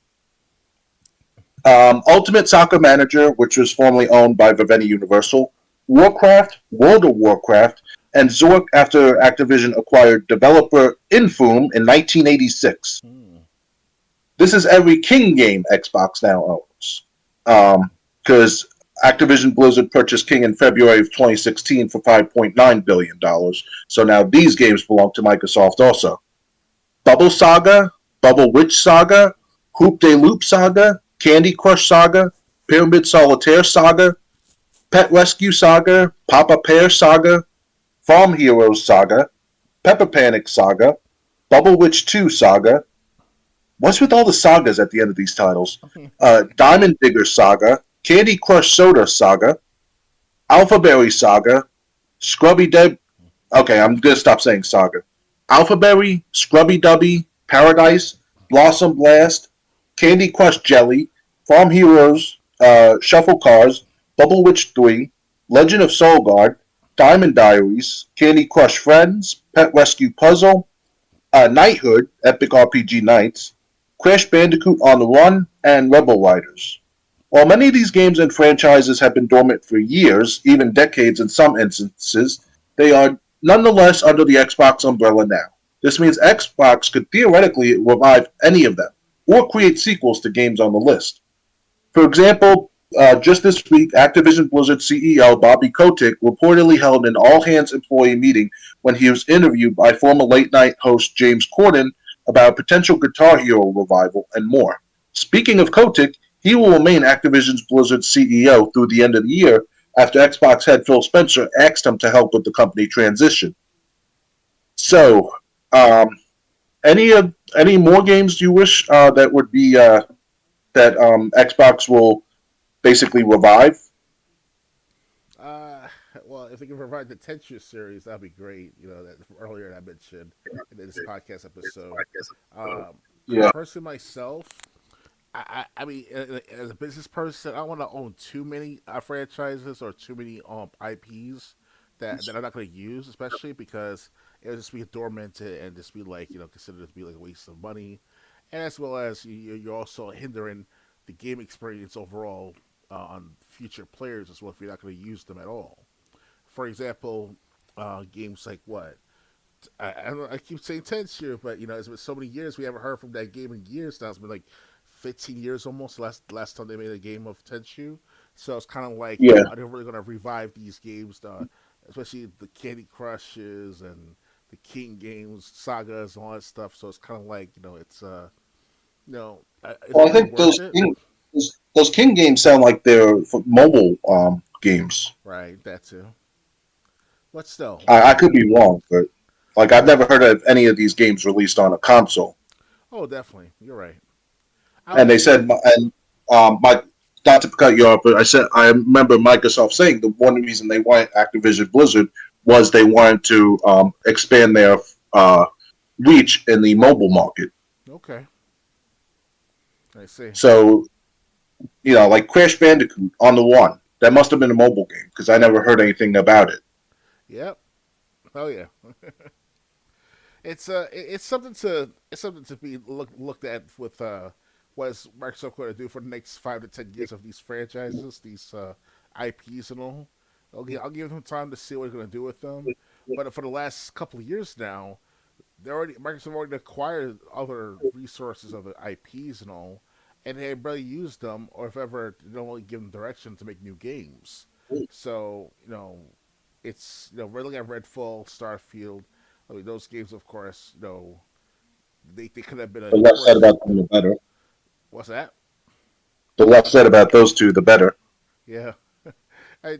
Ultimate Soccer Manager, which was formerly owned by Vivendi Universal, Warcraft, World of Warcraft, and Zork after Activision acquired developer Infum in 1986. Hmm. This is every King game Xbox now owns. Because Activision Blizzard purchased King in February of 2016 for $5.9 billion. So now these games belong to Microsoft also. Bubble Saga, Bubble Witch Saga, Hoop de Loop Saga, Candy Crush Saga, Pyramid Solitaire Saga, Pet Rescue Saga, Papa Pear Saga, Farm Heroes Saga, Pepper Panic Saga, Bubble Witch 2 Saga. What's with all the sagas at the end of these titles? Diamond Digger Saga, Candy Crush Soda Saga, Alphaberry Saga, Scrubby Deb. Okay, I'm gonna stop saying saga. Alphaberry, Scrubby Dubby, Paradise, Blossom Blast, Candy Crush Jelly, Farm Heroes, Shuffle Cars, Bubble Witch 3, Legend of Soul Guard, Diamond Diaries, Candy Crush Friends, Pet Rescue Puzzle, Knighthood, Epic RPG Knights, Crash Bandicoot on the Run, and Rebel Riders. While many of these games and franchises have been dormant for years, even decades in some instances, they are nonetheless under the Xbox umbrella now. This means Xbox could theoretically revive any of them, or create sequels to games on the list. For example, just this week, Activision Blizzard CEO Bobby Kotick reportedly held an all hands employee meeting when he was interviewed by former late night host James Corden about a potential Guitar Hero revival and more. Speaking of Kotick, he will remain Activision's Blizzard CEO through the end of the year after Xbox head Phil Spencer asked him to help with the company transition. So, um, any more games you wish that would be that Xbox will basically revive? Uh, well, if they can provide the Tenchu series, that'd be great. You know, that earlier I mentioned in this podcast episode. Um, Yeah, Personally, myself, I mean, as a business person, I don't want to own too many franchises or too many IPs that I'm not going to use, especially because it'll just be dormant and just be like, considered to be like a waste of money, and as well as you're also hindering the game experience overall on future players as well if you're not going to use them at all. For example, games like what I keep saying 10 years, but it's been so many years we haven't heard from that game in years now. It's been like 15 years almost last time they made a game of Tenchu. So it's kind of like yeah. are they really going to revive these games, especially the Candy Crushes and the King games, sagas, and all that stuff. So it's kind of like it's is it Well, I really think worth it? those King games sound like they're for mobile games. Right, that too. But still, I could be wrong, but like I've never heard of any of these games released on a console. oh, definitely, you're right. I And would they say, said, and my not to cut you off, but I remember Microsoft saying the one reason they wanted Activision Blizzard was they wanted to expand their reach in the mobile market. okay, I see. So like Crash Bandicoot on the One, that must have been a mobile game because I never heard anything about it. Yep. Oh yeah. It's something to be looked at with what is Microsoft going to do for the next 5 to 10 years of these franchises, these IPs and all. I'll give them time to see what they're going to do with them. But for the last couple of years now, Microsoft already acquired other resources of the IPs and all, and they barely used them, or if ever, they don't really give them direction to make new games. So it's we're looking at Redfall, Starfield. I mean, those games, of course, they could have been The a less said course. about them, the better. What's that? The less said about those two, the better. Yeah, they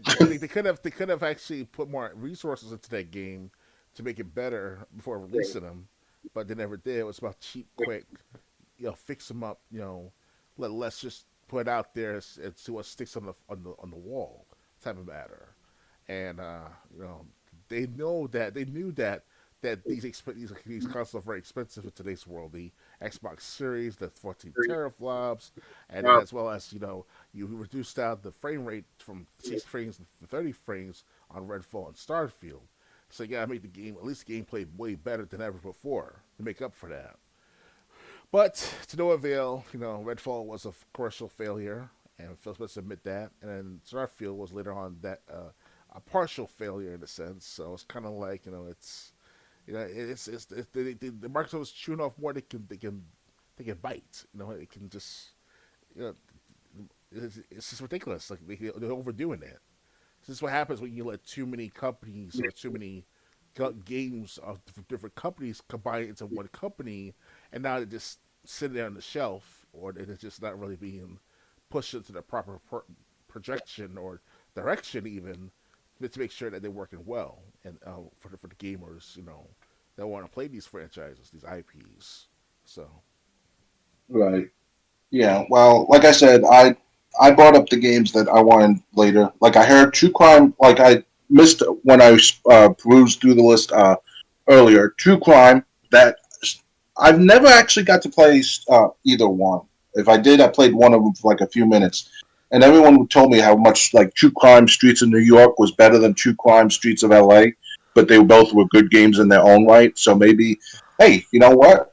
could have actually put more resources into that game to make it better before releasing them, but they never did. It was about cheap, quick, fix them up. Let's just put it out there and see what sticks on the wall type of matter. And they knew that these consoles are very expensive in today's world. The Xbox Series, the 14 teraflops, and then as well as you reduced down the frame rate from 60 frames to 30 frames on Redfall and Starfield. So you gotta make the game, at least the gameplay, way better than ever before to make up for that. But to no avail, Redfall was a commercial failure, and Phil Spencer admit that. And then Starfield was later on that a partial failure in a sense. So it's kind of like it's the Microsoft is chewing off more they can bite. It can just you know it's just ridiculous. Like they're overdoing it. This is what happens when you let too many companies or too many games of different companies combine into one company, and now they just sit there on the shelf, or they're just not really being pushed into the proper projection or direction, even to make sure that they're working well and for the gamers, that want to play these franchises, these IPs. So Right. Yeah. Well, like I said, I brought up the games that I wanted later. Like I heard True Crime. Like I missed when I perused through the list earlier. True Crime. That I've never actually got to play either one. If I did, I played one of them for like a few minutes, and everyone told me how much like True Crime Streets of New York was better than True Crime Streets of LA. But they both were good games in their own right. So maybe, hey, you know what?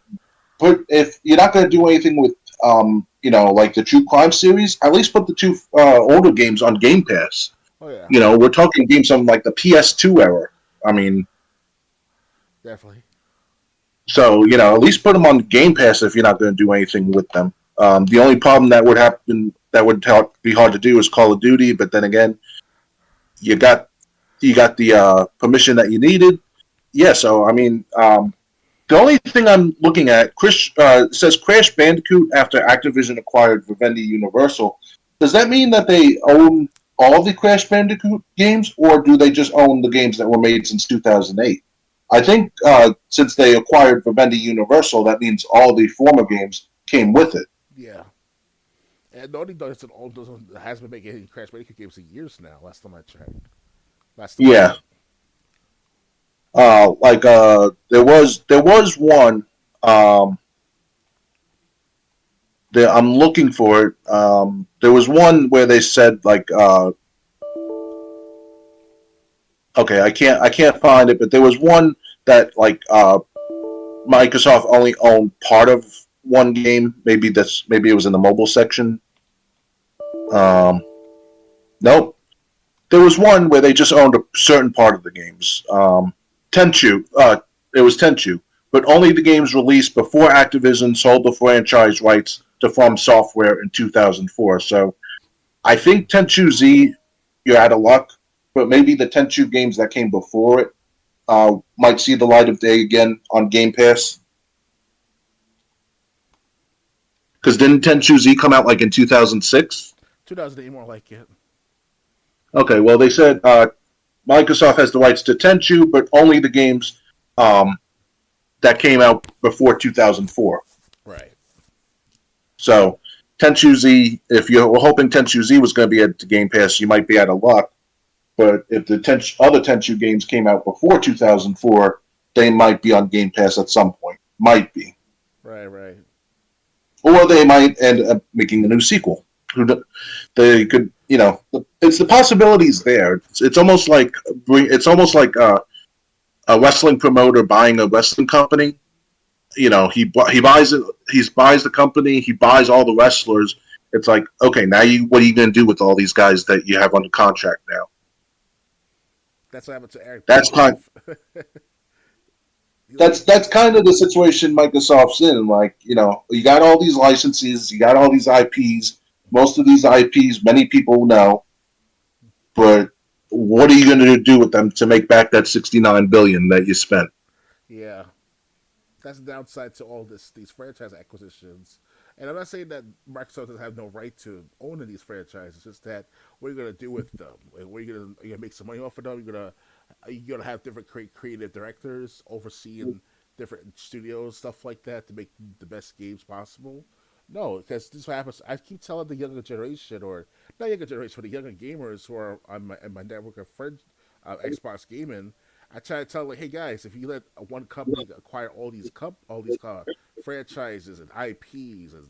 Put if you're not going to do anything with like the True Crime series, at least put the two older games on Game Pass. oh yeah, We're talking games from like the PS2 era. I mean, definitely. so at least put them on Game Pass if you're not going to do anything with them. The only problem that would happen that would be hard to do is Call of Duty, but then again, you got the permission that you needed. Yeah, so I mean, the only thing I'm looking at, Chris says Crash Bandicoot after Activision acquired Vivendi Universal. Does that mean that they own all the Crash Bandicoot games, or do they just own the games that were made since 2008? I think since they acquired Vivendi Universal, that means all the former games came with it. Yeah. And the only thing that's has been making Crash Bandicoot games in years now. Last time I checked. Last time I Yeah, looked. there was one. Um, I'm looking for it. There was one where they said like okay, I can't find it, but there was one that like Microsoft only owned part of one game. Maybe it was in the mobile section. Um, nope. There was one where they just owned a certain part of the games. Tenchu. It was Tenchu, but only the games released before Activision sold the franchise rights to From Software in 2004. So I think Tenchu Z, you're out of luck, but maybe the Tenchu games that came before it might see the light of day again on Game Pass. Because didn't Tenchu Z come out like in 2006? 2008 more like it. Okay, well they said Microsoft has the rights to Tenchu, but only the games um, that came out before 2004. Right. So Tenchu Z, if you were hoping Tenchu Z was going to be at the Game Pass, you might be out of luck. But if the other Tenchu games came out before 2004, they might be on Game Pass at some point. Might be. Right. Right. Or they might end up making a new sequel. They could, it's the possibilities there. It's almost like a wrestling promoter buying a wrestling company. He buys it. He buys the company. He buys all the wrestlers. It's like, okay, now what are you going to do with all these guys that you have under contract now? That's what happened to Eric That's kind. Bischoff. That's kind of the situation Microsoft's in. Like, you got all these licenses, you got all these IPs. Most of these IPs, many people know, but what are you going to do with them to make back that 69 billion that you spent? Yeah. That's the downside to all these franchise acquisitions. And I'm not saying that Microsoft doesn't have no right to own these franchises. It's just that what are you gonna do with them? Like, are you gonna make some money off of them? You're gonna have different creative directors overseeing different studios, stuff like that, to make the best games possible. No, because this is what happens. I keep telling the younger generation, or not younger generation, but the younger gamers who are on my network of friends, Xbox gaming. I try to tell them, like, hey guys, if you let one company acquire all these franchises and IPs and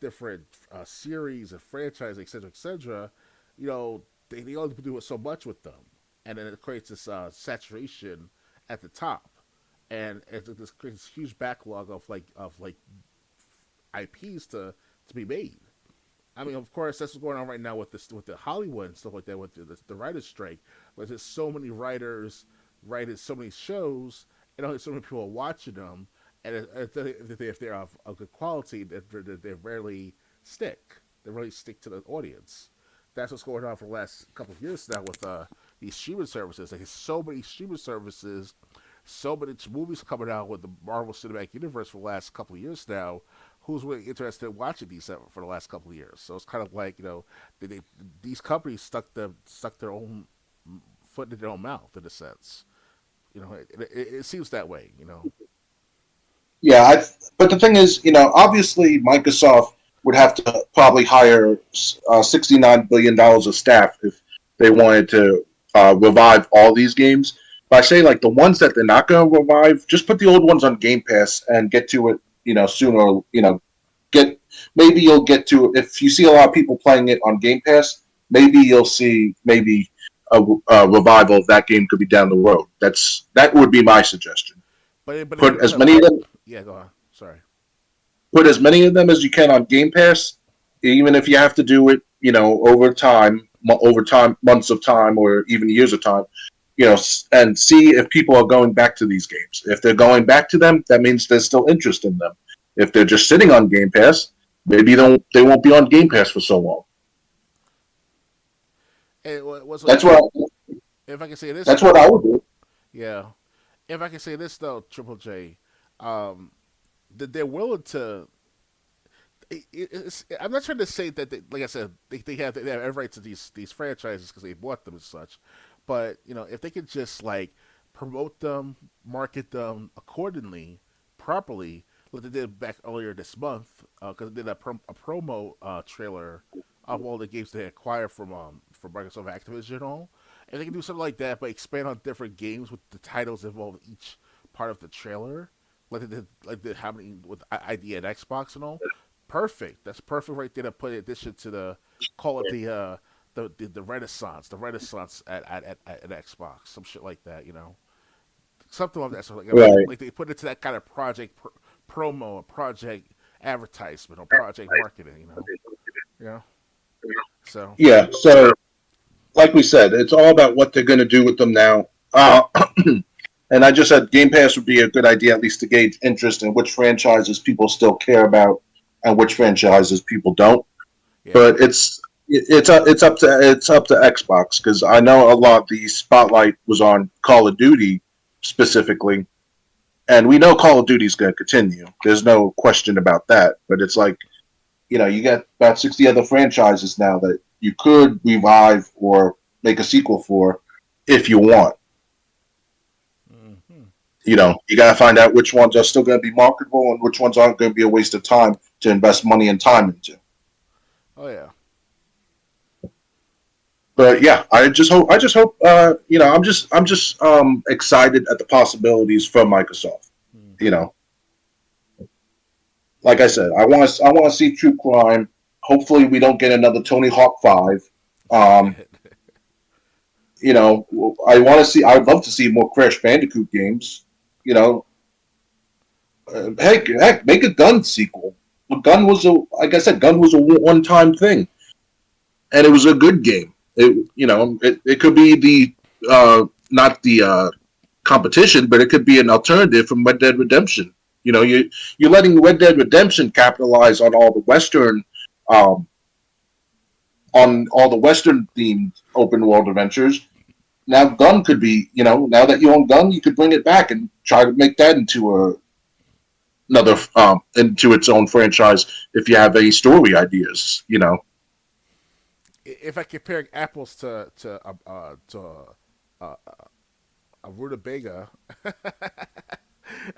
different series and franchises, etc., they only do it so much with them, and then it creates this saturation at the top, and this creates this huge backlog of like IPs to be made. I mean, of course, that's what's going on right now with this, with the Hollywood and stuff like that, with the writers' strike. But there's so many writers writing so many shows, and only so many people are watching them, and if they're of good quality, they rarely stick. They really stick to the audience. That's what's going on for the last couple of years now with these streaming services. Like, there's so many streaming services, so many movies coming out with the Marvel Cinematic Universe for the last couple of years now. Who's really interested in watching these for the last couple of years? So it's kind of like, these companies stuck their own foot in their own mouth in a sense. It seems that way. Yeah, but the thing is, obviously Microsoft would have to probably hire $69 billion of staff if they wanted to revive all these games. But I say, like, the ones that they're not going to revive, just put the old ones on Game Pass and get to it, sooner. Get maybe you'll get to it if you see a lot of people playing it on Game Pass. Maybe you'll see maybe a revival of that game could be down the road. That would be my suggestion. But if Put you're as gonna many of them yeah, go on. Sorry. put as many of them as you can on Game Pass, even if you have to do it, over time, months of time, or even years of time, and see if people are going back to these games. If they're going back to them, that means there's still interest in them. If they're just sitting on Game Pass, maybe they won't be on Game Pass for so long. Hey, what's That's what if I can say this that's what though? I would do. Yeah, if I can say this though, Triple J, um, that they're willing to. I'm not trying to say that, like I said, they have every right to these franchises because they bought them and such. But if they could just like promote them, market them accordingly, properly, like they did back earlier this month, because they did a promo trailer of all the games they acquired from Microsoft Activision and all. And they can do something like that, but expand on different games with the titles involved in each part of the trailer, like they did happening with ID and Xbox and all. Perfect. That's perfect right there to put in addition to call it the Renaissance at Xbox, some shit like that, something like that. So Right. like they put it to that kind of project promo, or project advertisement, or project marketing, yeah. So Yeah. So, like we said, it's all about what they're going to do with them now. And I just said Game Pass would be a good idea, at least to gauge interest in which franchises people still care about and which franchises people don't. yeah, But it's up to Xbox, because I know a lot of the spotlight was on Call of Duty specifically, and we know Call of Duty is going to continue. There's no question about that. But it's like, you got about 60 other franchises now that you could revive or make a sequel for if you want. hmm, You got to find out which ones are still going to be marketable and which ones aren't going to be a waste of time to invest money and time into. oh yeah, But yeah, I just hope I'm just excited at the possibilities from Microsoft. You hmm, know, like I said, I want to see true crime. Hopefully, we don't get another Tony Hawk 5. Um, I want to see. I'd love to see more Crash Bandicoot games. You know, heck, make a Gun sequel. Gun was like I said, Gun was a one-time thing, and it was a good game. It could be the not the competition, but it could be an alternative from Red Dead Redemption. You're letting Red Dead Redemption capitalize um, on all the Western themed open world adventures. Now, Gun could be, now that you own Gun, you could bring it back and try to make that into its own franchise if you have any story ideas. if I compare apples uh, a rutabaga,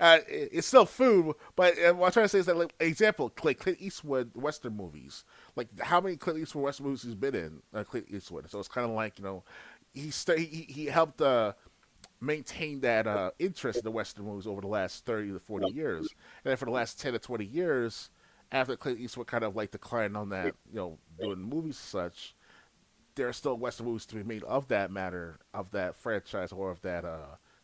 it's still food. But what I'm trying to say is that, like, example, like Clint Eastwood Western movies. Like, how many Clint Eastwood Western movies he's been in? Clint Eastwood. So it's kind of like, he helped maintain that interest in the Western movies over the last 30 to 40 years, and then for the last 10 to 20 years, after Clint Eastwood kind of like declined on that, doing movies and such, there are still Western movies to be made of that matter, of that franchise, or of that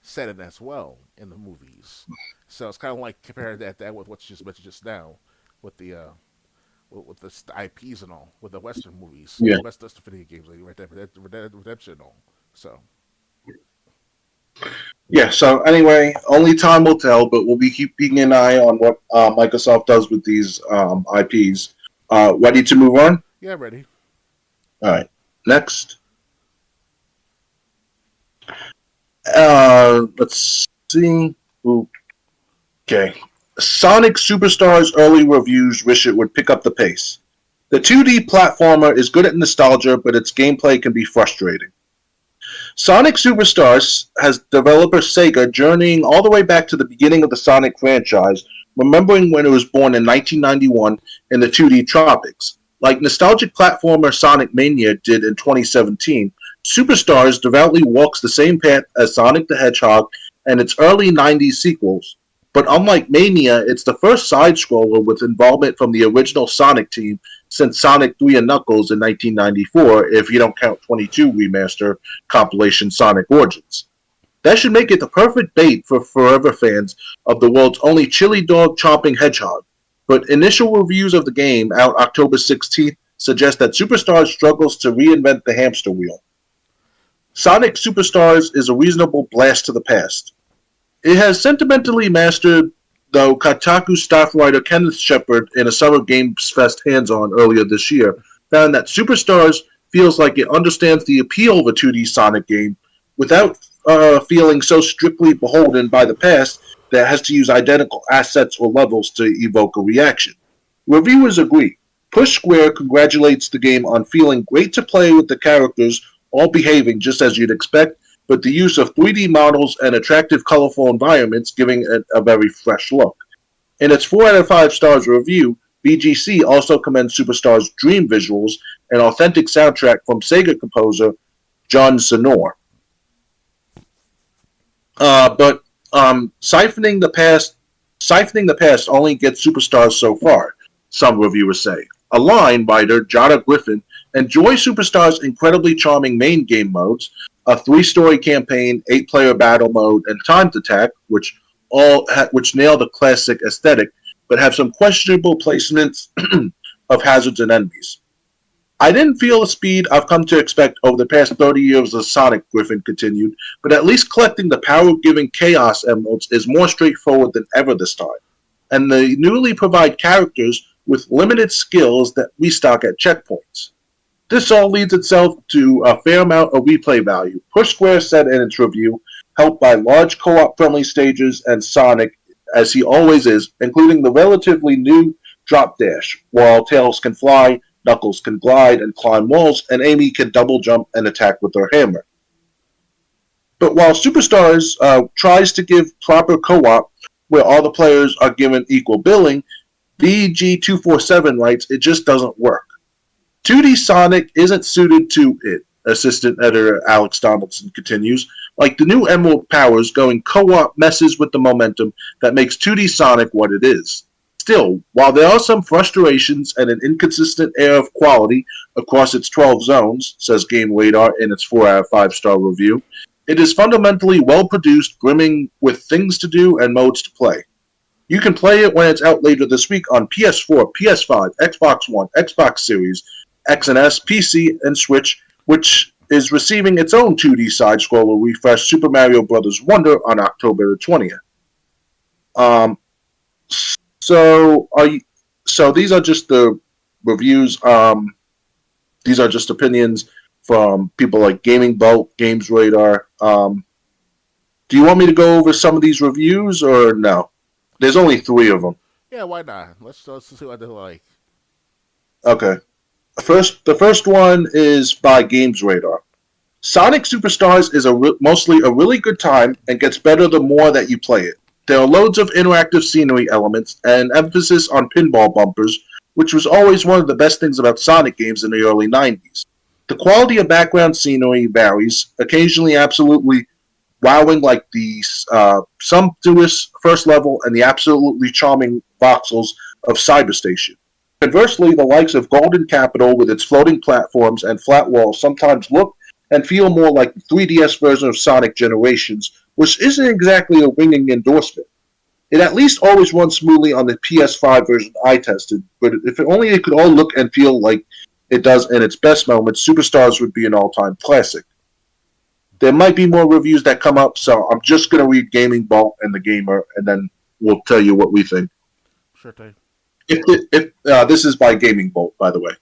setting as well in the movies. So it's kind of like comparing that with what you just mentioned just now, with with the IPs and all, with the Western movies, Yeah. Western video games, like Red Dead Redemption and all. So Yeah. So anyway, only time will tell, but we'll be keeping an eye on what Microsoft does with these IPs. Ready to move on? yeah, ready. All right. Next. Let's see. Okay. Sonic Superstars early reviews wish it would pick up the pace. The 2D platformer is good at nostalgia, but its gameplay can be frustrating. Sonic Superstars has developer Sega journeying all the way back to the beginning of the Sonic franchise, remembering when it was born in 1991 in the 2D tropics. Like nostalgic platformer Sonic Mania did in 2017, Superstars devoutly walks the same path as Sonic the Hedgehog and its early 90s sequels. But unlike Mania, it's the first side scroller with involvement from the original Sonic team since Sonic 3 and Knuckles in 1994, if you don't count 22 remaster compilation Sonic Origins. That should make it the perfect bait for forever fans of the world's only chili dog chomping hedgehog. But initial reviews of the game, out October 16th, suggest that Superstars struggles to reinvent the hamster wheel. Sonic Superstars is a reasonable blast to the past. It has sentimentally mastered, though Kotaku staff writer Kenneth Shepard in a Summer Games Fest hands-on earlier this year found that Superstars feels like it understands the appeal of a 2D Sonic game without feeling so strictly beholden by the past that it has to use identical assets or levels to evoke a reaction. Reviewers agree. Push Square congratulates the game on feeling great to play with the characters all behaving just as you'd expect, but the use of 3D models and attractive, colorful environments giving it a very fresh look. In its 4 out of 5 stars review, BGC also commends Superstar's dream visuals and authentic soundtrack from Sega composer John Senor. But siphoning the past only gets Superstars so far, some reviewers say. A line writer, Jada Griffin, enjoys Superstars' incredibly charming main game modes, a 3-story campaign, 8-player battle mode, and timed attack, which nail the classic aesthetic, but have some questionable placements of hazards and enemies. I didn't feel the speed I've come to expect over the past 30 years of Sonic, Griffin continued, but at least collecting the power-giving Chaos Emeralds is more straightforward than ever this time. And they newly provide characters with limited skills that restock at checkpoints. This all leads itself to a fair amount of replay value. Push Square said in its review, helped by large co-op friendly stages and Sonic, as he always is, including the relatively new drop dash, while Tails can fly, Knuckles can glide and climb walls, and Amy can double jump and attack with her hammer. But while Superstars tries to give proper co-op, where all the players are given equal billing, VG247 writes it just doesn't work. 2D Sonic isn't suited to it, assistant editor Alex Donaldson continues. Like the new Emerald powers, going co-op messes with the momentum that makes 2D Sonic what it is. Still, while there are some frustrations and an inconsistent air of quality across its 12 zones, says Game Radar in its 4 out of 5 star review, it is fundamentally well produced, brimming with things to do and modes to play. You can play it when it's out later this week on PS4, PS5, Xbox One, Xbox Series, X and S, PC, and Switch, which is receiving its own 2D side-scroller refresh, Super Mario Bros. Wonder, on October the 20th. So these are just the reviews. These are just opinions from people like Gaming Bolt, Games Radar. Do you want me to go over some of these reviews, or no? There's only 3 of them. Yeah, why not? Let's see what they like. Okay. The first one is by Games Radar. Sonic Superstars is mostly a really good time and gets better the more that you play it. There are loads of interactive scenery elements and emphasis on pinball bumpers, which was always one of the best things about Sonic games in the early 90s. The quality of background scenery varies, occasionally absolutely wowing like the sumptuous first level and the absolutely charming voxels of Cyberstation. Conversely, the likes of Golden Capital with its floating platforms and flat walls sometimes look and feel more like the 3DS version of Sonic Generations, which isn't exactly a ringing endorsement. It at least always runs smoothly on the PS5 version I tested, but if only it could all look and feel like it does in its best moments, Superstars would be an all-time classic. There might be more reviews that come up, so I'm just going to read Gaming Bolt and The Gamer, and then we'll tell you what we think. Sure thing. If this is by Gaming Bolt, by the way.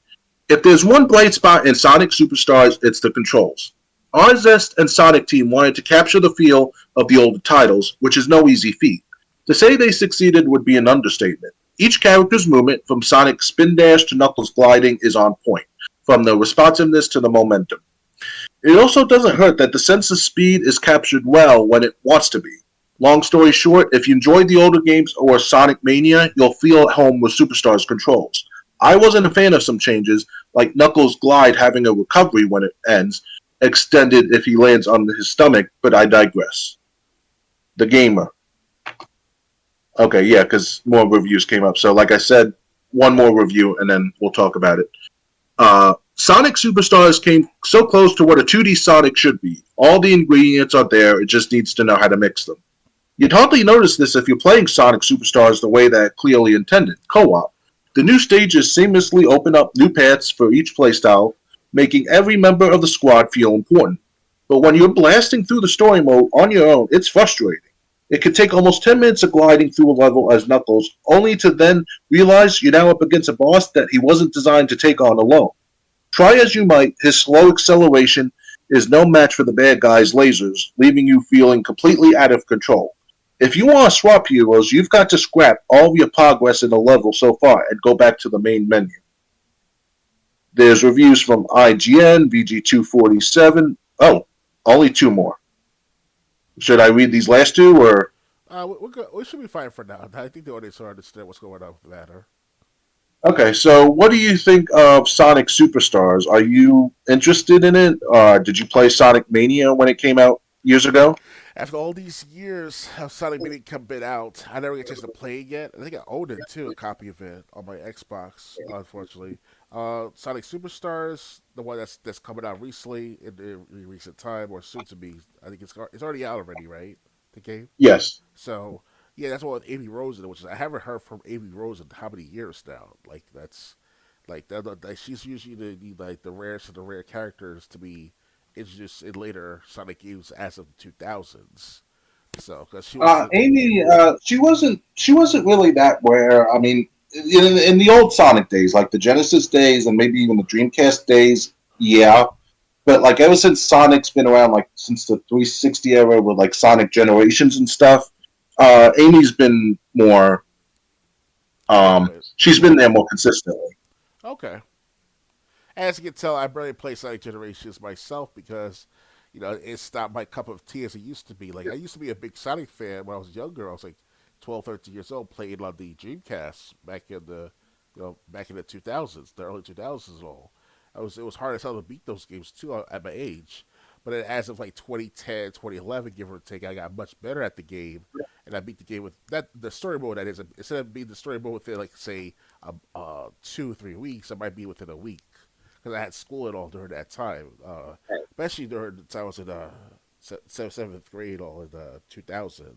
If there's one bright spot in Sonic Superstars, it's the controls. Our Zest and Sonic team wanted to capture the feel of the older titles, which is no easy feat. To say they succeeded would be an understatement. Each character's movement, from Sonic's spin dash to Knuckles' gliding, is on point, from the responsiveness to the momentum. It also doesn't hurt that the sense of speed is captured well when it wants to be. Long story short, if you enjoyed the older games or Sonic Mania, you'll feel at home with Superstars controls. I wasn't a fan of some changes, like Knuckles' glide having a recovery when it ends, extended if he lands on his stomach, but I digress. The Gamer. Okay, yeah, because more reviews came up. So, like I said, one more review, and then we'll talk about it. Sonic Superstars came so close to what a 2D Sonic should be. All the ingredients are there, it just needs to know how to mix them. You'd hardly notice this if you're playing Sonic Superstars the way that it clearly intended, co-op. The new stages seamlessly open up new paths for each playstyle, making every member of the squad feel important. But when you're blasting through the story mode on your own, it's frustrating. It could take almost 10 minutes of gliding through a level as Knuckles, only to then realize you're now up against a boss that he wasn't designed to take on alone. Try as you might, his slow acceleration is no match for the bad guy's lasers, leaving you feeling completely out of control. If you want to swap heroes, you've got to scrap all of your progress in the level so far and go back to the main menu. There's reviews from IGN, VG247. Oh, only two more. Should I read these last two, or? We should be fine for now. I think the audience will understand what's going on with the matter. Okay, so what do you think of Sonic Superstars? Are you interested in it? Did you play Sonic Mania when it came out years ago? After all these years of Sonic Mania coming out, I never get a chance to play it yet. I think I owned it too, a copy of it on my Xbox, unfortunately. Sonic Superstars, the one that's coming out recently in recent time or soon to be. I think it's already out already, right? The game. Yes. So yeah, that's one with Amy Rose in it, which is, I haven't heard from Amy Rose in how many years now. Like that's like she's usually the rarest of the rare characters to be introduced in later Sonic games as of the 2000s. So because she was Amy, she wasn't really that rare. I mean, in the old Sonic days, like the Genesis days, and maybe even the Dreamcast days, yeah. But like ever since Sonic's been around, like since the 360 era with like Sonic Generations and stuff, Amy's been more. She's been there more consistently. okay. As you can tell, I barely play Sonic Generations myself because, it's not my cup of tea as it used to be. Like, I used to be a big Sonic fan when I was younger. I was like 12, 13 years old, playing on the Dreamcast back in the 2000s, the early 2000s and all. It was hard as hell to beat those games too at my age. But then as of like 2010, 2011, give or take, I got much better at the game, and I beat the game with the story mode. That is, instead of being the story mode within like say 2 3 weeks, I might be within a week because I had school and all during that time, especially during the time I was in seventh grade, all in 2000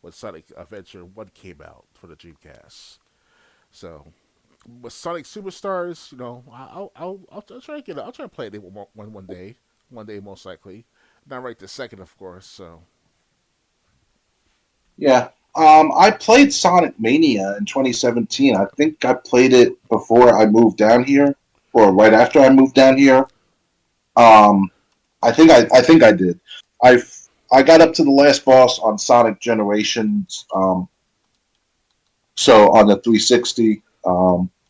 when Sonic Adventure 1 came out for the Dreamcast. So with Sonic Superstars, I'll try to get it. I'll try to play it one day most likely, not right this second, of course. So Yeah. I played Sonic Mania in 2017. I think I played it before I moved down here, or right after I moved down here. Um, I think I did. I I got up to the last boss on Sonic Generations. So on the 360.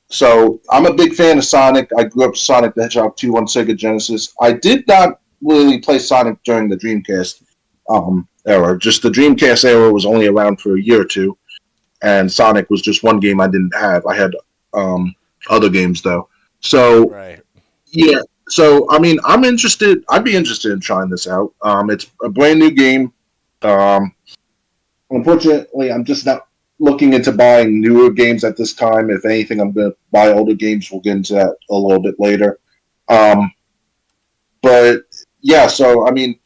So I'm a big fan of Sonic. I grew up with Sonic the Hedgehog 2 on Sega Genesis. I did not really play Sonic during the Dreamcast era. Just the Dreamcast era was only around for a year or two, and Sonic was just one game I didn't have. I had other games though. So right, yeah. So I mean, I'm interested. I'd be interested in trying this out. It's a brand new game. Um, Unfortunately, I'm just not looking into buying newer games at this time. If anything, I'm going to buy older games. We'll get into that a little bit later. Um, but yeah, so I mean,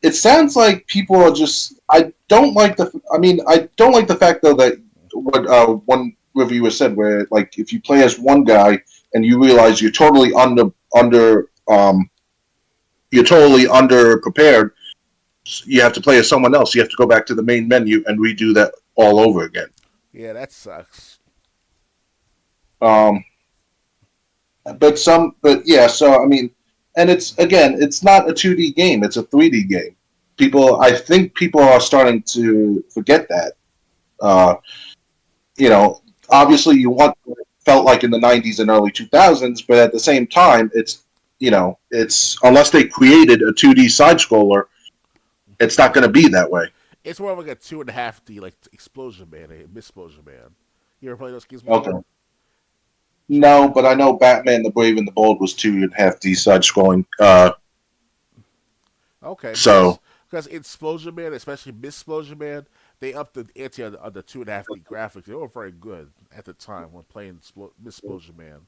it sounds like people are just. I don't like the. I mean, I don't like the fact though that what one reviewer said, where like if you play as one guy and you realize you're totally under prepared, you have to play as someone else. You have to go back to the main menu and redo that all over again. Yeah, that sucks. Um, but yeah. So I mean, and it's not a 2D game; it's a 3D game. I think people are starting to forget that. Uh, you know, obviously you want what it felt like in the '90s and early 2000s, but at the same time, it's unless they created a 2D side scroller, it's not going to be that way. It's more of like a 2.5D, like Explosion Man, a Misplosion Man. You ever played those games Okay. before? No, but I know Batman: The Brave and the Bold was 2.5D side scrolling. Okay, So because Explosion Man, especially Misplosion Man, they upped the ante on the 2.5D graphics. They were very good at the time when playing Misplosion Man,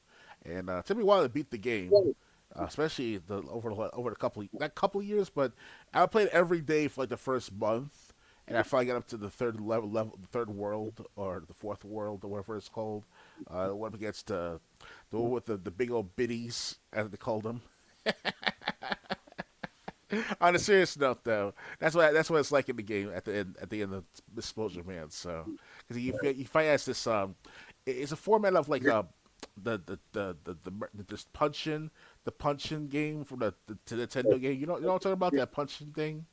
and took me a while to beat the game. Especially over the couple not couple of years, but I played every day for like the first month, and I finally got up to the third level, the third world or the fourth world or whatever it's called. Went up against the one with the big old biddies as they called them. On a serious note, though, that's what it's like in the game at the end of Disclosure Man. So because you fight as this it's a format of like the just the punching game from the Nintendo game. You know what I'm talking about, that punching thing,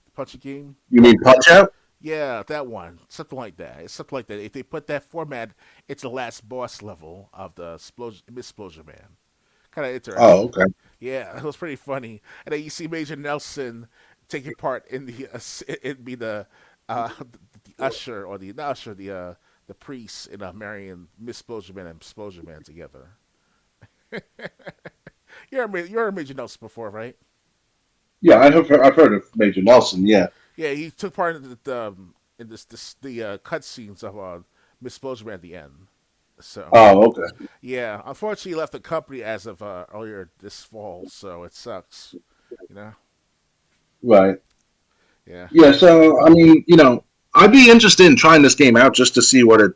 the punching game. you mean Punch Out? Yeah, that one, something like that. It's something like that. If they put that format, it's the last boss level of the Misplosion Man. Kind of Oh, interesting. okay. Yeah, it was pretty funny. And then you see Major Nelson taking part in the usher or the not usher the priest in marrying Miss Explosion Man and Explosion Man together. You're Major Nelson before, right? Yeah, I've heard of Major Nelson. Yeah. Yeah, he took part in the cutscenes of Miss Explosion Man at the end. So Oh, okay. yeah, unfortunately, he left the company as of earlier this fall, so it sucks. You know? Right. Yeah. Yeah. So I mean, I'd be interested in trying this game out just to see what it,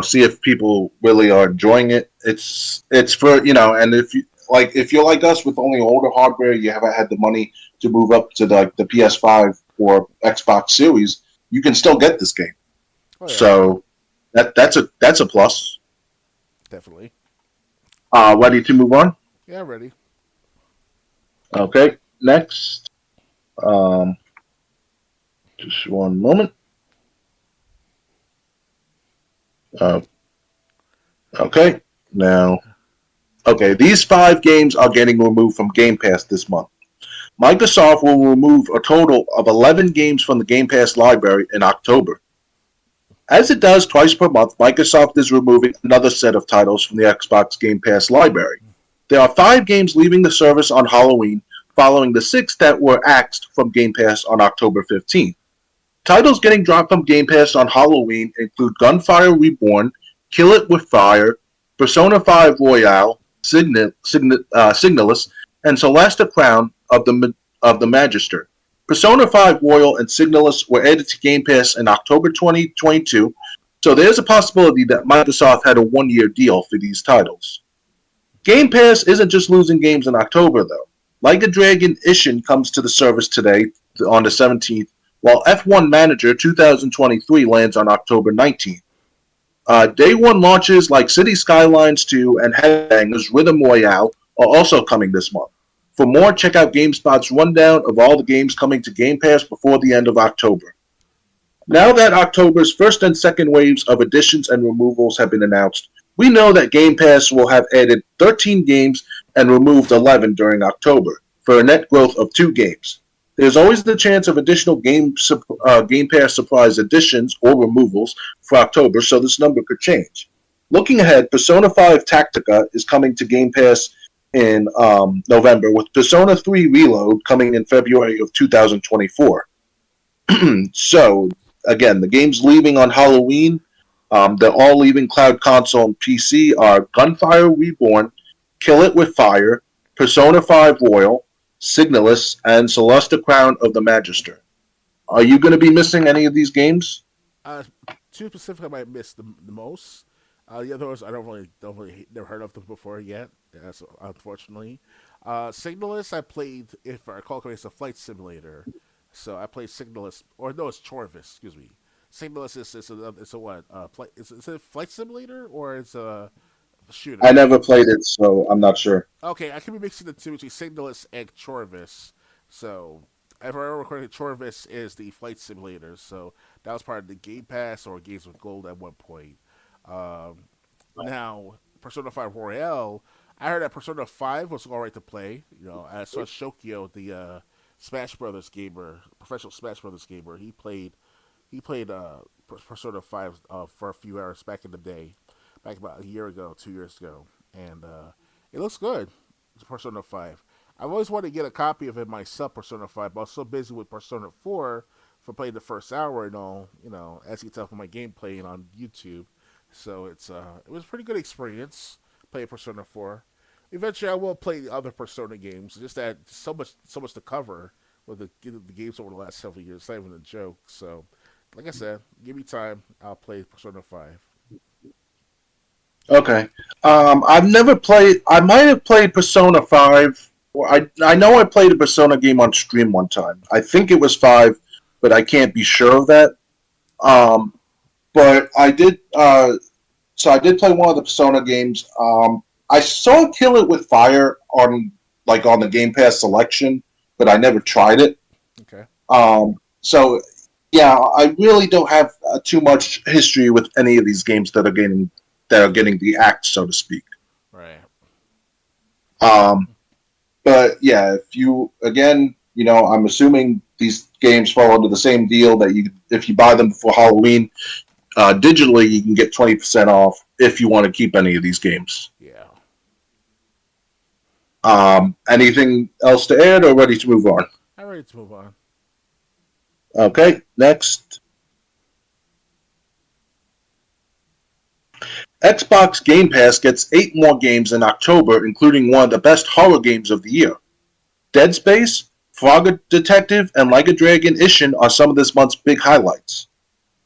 see if people really are enjoying it. It's for and if you're like us with only older hardware, you haven't had the money to move up to the PS5 or Xbox Series, you can still get this game. Oh yeah, So that's a plus. definitely. Ready to move on? Yeah, ready. Okay. Next. Um, just one moment. Uh, okay. Now, okay, these 5 games are getting removed from Game Pass this month. Microsoft will remove a total of 11 games from the Game Pass library in October. As it does twice per month, Microsoft is removing another set of titles from the Xbox Game Pass library. There are 5 games leaving the service on Halloween, following the 6 that were axed from Game Pass on October 15th. Titles getting dropped from Game Pass on Halloween include Gunfire Reborn, Kill It With Fire, Persona 5 Royale, Signalis, and Celeste Crown of the Magister. Persona 5 Royal and Signalis were added to Game Pass in October 2022, so there's a possibility that Microsoft had a 1-year deal for these titles. Game Pass isn't just losing games in October, though. Like a Dragon Ishin comes to the service today on the 17th, while F1 Manager 2023 lands on October 19th. Day 1 launches like City Skylines 2 and Headbangers Rhythm Royale are also coming this month. For more, check out GameSpot's rundown of all the games coming to Game Pass before the end of October. Now that October's first and second waves of additions and removals have been announced, we know that Game Pass will have added 13 games and removed 11 during October, for a net growth of 2 games. There's always the chance of additional Game Pass surprise additions or removals for October, so this number could change. Looking ahead, Persona 5 Tactica is coming to Game Pass in November, with Persona 3 Reload coming in February of 2024. So, again, the games leaving on Halloween, they're all leaving Cloud Console and PC, are Gunfire Reborn, Kill It With Fire, Persona 5 Royal, Signalis, and Celeste Crown of the Magister. Are you going to be missing any of these games? Uh, Two specific I might miss the most. The other ones I don't really never heard of them before yet. That's unfortunately. Signalis I played, if I recall correctly, it's a flight simulator. So I played Signalis, or no, it's Chorvis. Excuse me. Signalis is a what? Is it a flight simulator or it's a I shooter? never played it, so I'm not sure. Okay, I could be mixing the two between Signalis and Chorvis. So, if I remember correctly, Chorvis is the flight simulator. So that was part of the Game Pass or Games with Gold at one point. Um, Now, Persona 5 Royale, I heard that Persona 5 was alright to play. I saw Shokyo, the Smash Brothers gamer, professional Smash Brothers gamer. He played Persona 5 for a few hours back in the day, back about a year ago, 2 years ago, and it looks good. It's Persona 5. I've always wanted to get a copy of it myself, Persona 5, but I was so busy with Persona 4 for playing the first hour and all, as you can tell from my gameplay on YouTube. So it was a pretty good experience playing Persona 4. Eventually, I will play the other Persona games. Just that so much to cover with the games over the last several years. It's not even a joke. So, like I said, give me time. I'll play Persona 5. Okay. I've never played. I might have played Persona 5. Or I know I played a Persona game on stream one time. I think it was 5, but I can't be sure of that. Um, but I did. So I did play one of the Persona games. I saw Kill It with Fire on the Game Pass selection, but I never tried it. Okay. So yeah, I really don't have too much history with any of these games that are getting the axe, so to speak. Right. Um, but yeah, if you again, I'm assuming these games fall under the same deal that if you buy them before Halloween, digitally you can get 20% off if you want to keep any of these games. Yeah. Anything else to add, or ready to move on? I'm ready to move on. Okay, next. Xbox Game Pass gets 8 more games in October, including one of the best horror games of the year. Dead Space, Frog Detective, and Like a Dragon Ishin are some of this month's big highlights.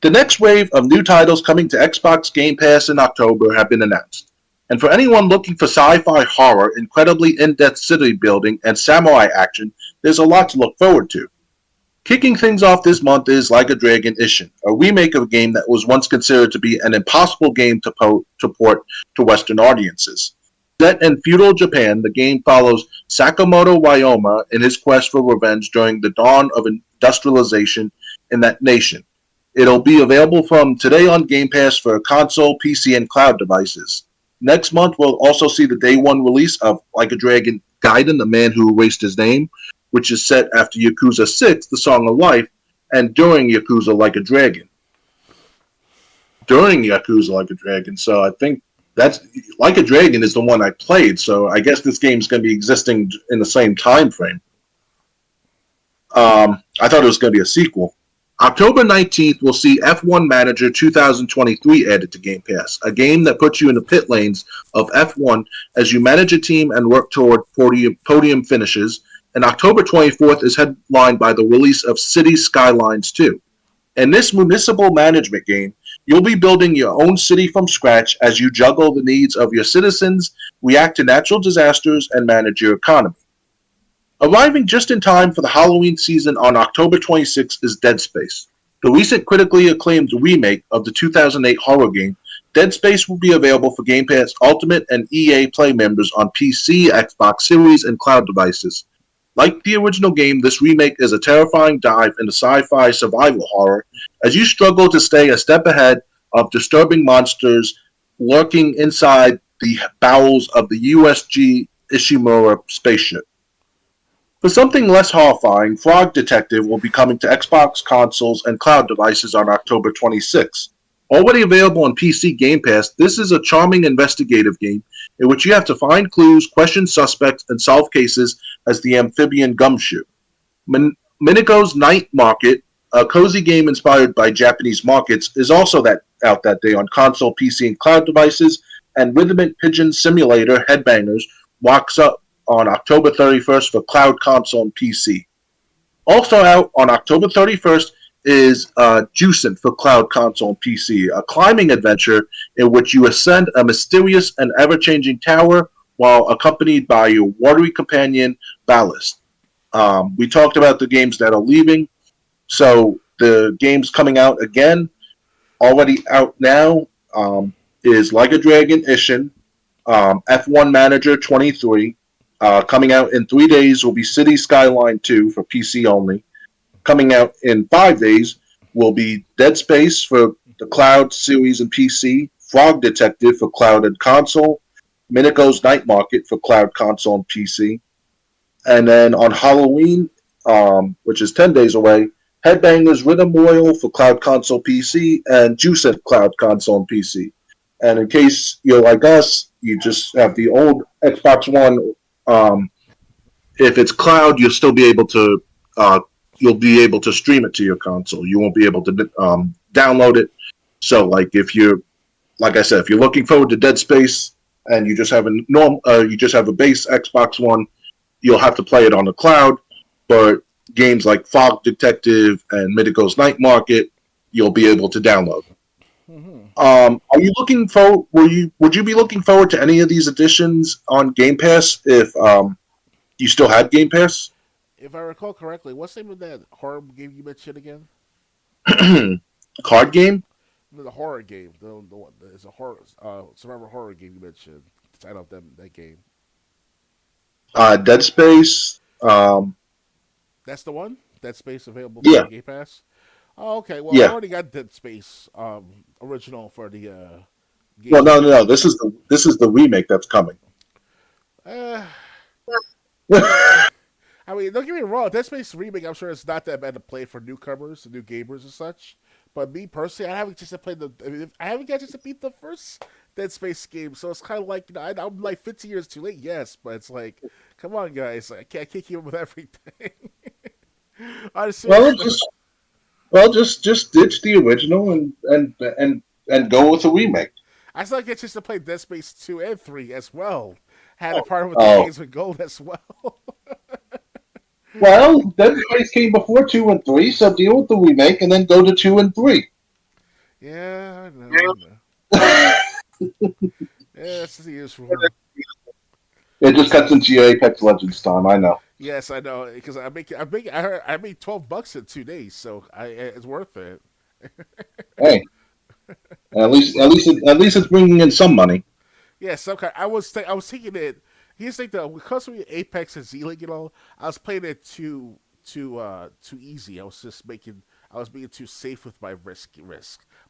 The next wave of new titles coming to Xbox Game Pass in October have been announced. And for anyone looking for sci-fi horror, incredibly in-depth city building, and samurai action, there's a lot to look forward to. Kicking things off this month is Like a Dragon Ishin, a remake of a game that was once considered to be an impossible game to port to Western audiences. Set in feudal Japan, the game follows Sakamoto Ryoma in his quest for revenge during the dawn of industrialization in that nation. It'll be available from today on Game Pass for console, PC, and cloud devices. Next month, we'll also see the day one release of Like a Dragon Gaiden, the man who erased his name, which is set after Yakuza 6, The Song of Life, and during Yakuza Like a Dragon. During Yakuza Like a Dragon, so I think that's Like a Dragon is the one I played, so I guess this game's going to be existing in the same time frame. I thought it was going to be a sequel. October 19th will see F1 Manager 2023 added to Game Pass, a game that puts you in the pit lanes of F1 as you manage a team and work toward podium finishes. And October 24th is headlined by the release of City Skylines 2. In this municipal management game, you'll be building your own city from scratch as you juggle the needs of your citizens, react to natural disasters, and manage your economy. Arriving just in time for the Halloween season on October 26th is Dead Space. The recent critically acclaimed remake of the 2008 horror game, Dead Space will be available for Game Pass Ultimate and EA Play members on PC, Xbox Series, and cloud devices. Like the original game, this remake is a terrifying dive into sci-fi survival horror as you struggle to stay a step ahead of disturbing monsters lurking inside the bowels of the USG Ishimura spaceship. For something less horrifying, Frog Detective will be coming to Xbox consoles and cloud devices on October 26th. Already available on PC Game Pass, this is a charming investigative game in which you have to find clues, question suspects, and solve cases as the amphibian Gumshoe. Minico's Night Market, a cozy game inspired by Japanese markets, is also out that day on console, PC, and cloud devices, and Rhythmic Pigeon Simulator Headbangers on October 31st for cloud console and PC. Also out on October 31st is Juicin' for cloud console and PC, a climbing adventure in which you ascend a mysterious and ever-changing tower while accompanied by your watery companion, Ballast. We talked about the games that are leaving, so the games coming out again, already out now, is Like a Dragon Ishin, F1 Manager 23. Coming out in 3 days will be City Skyline 2 for PC only. Coming out in 5 days will be Dead Space for the Cloud series and PC, Frog Detective for Cloud and Console, Minico's Night Market for Cloud Console and PC. And then on Halloween, which is 10 days away, Headbangers Rhythm Royal for Cloud Console PC and Juiced Cloud Console and PC. And in case you're like us, you just have the old Xbox One. If it's cloud, uh, you'll be able to stream it to your console. You won't be able to download it. So, like I said, if you're looking forward to Dead Space and you just have a base Xbox One, you'll have to play it on the cloud. But games like Fog Detective and Minico's Night Market, you'll be able to download. Mm-hmm. Are you looking for? Would you be looking forward to any of these additions on Game Pass if you still had Game Pass? If I recall correctly, what's the name of that horror game you mentioned again? Card game? The horror game. The one. It's a horror survivor horror game you mentioned. The title of that game. Dead Space. That's the one. Dead Space available for Yeah, the Game Pass. Oh, okay. Well, I yeah. already got Dead Space original for the Game Well, no, no, Pass. no. This is the remake that's coming. Uh, I mean, don't get me wrong. Dead Space remake, I'm sure it's not that bad to play for newcomers, new gamers, and such. But me personally, I haven't just to play the. I mean, I haven't got to beat the first Dead Space game, so it's kind of like I'm like 50 years too late. Yes, but it's like, come on, guys, I can't keep up with everything. On a well, serious note, just ditch the original and go with the remake. I still get just to play Dead Space 2 and 3 as well. Had a part with the Oh, games with gold as well. well, Dead Space came before 2 and 3, so deal with the remake and then go to 2 and 3. Yeah, I know, I know. Yeah, that's the usual. It just cuts into your Apex Legends time. I know. Yes, I know because I made $12 in 2 days, so it's worth it. Hey, at least it's bringing in some money. Yeah, some kind. I was thinking it. Here's the thing though, because we Apex and Z League, I was playing it too easy. I was being too safe with my risk.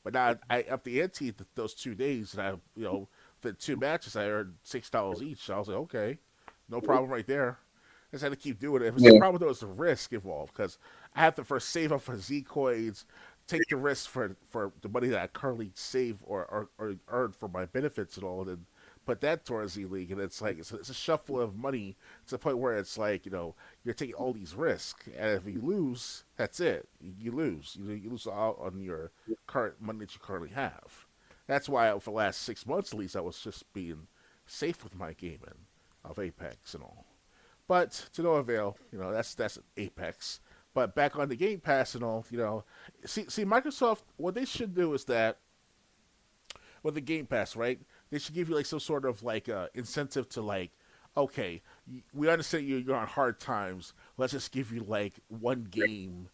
But now I up the ante those 2 days, and for 2 matches I earned $6 each. So I was like, okay, no problem right there. I just had to keep doing it. It was the Yeah, problem though was the risk involved because I have to first save up for Z coins, take the risk for the money that I currently save or earn for my benefits and all, and then put that towards Z League, and it's like it's a shuffle of money to the point where it's like you're taking all these risks, and if you lose, that's it. You lose. You lose out on your current money that you currently have. That's why for the last 6 months at least I was just being safe with my gaming of Apex and all. But to no avail, that's Apex. But back on the Game Pass and all, see Microsoft. What they should do is that with the Game Pass, right? They should give you like some sort of like incentive to like, okay, we understand you're on hard times. Let's just give you like one game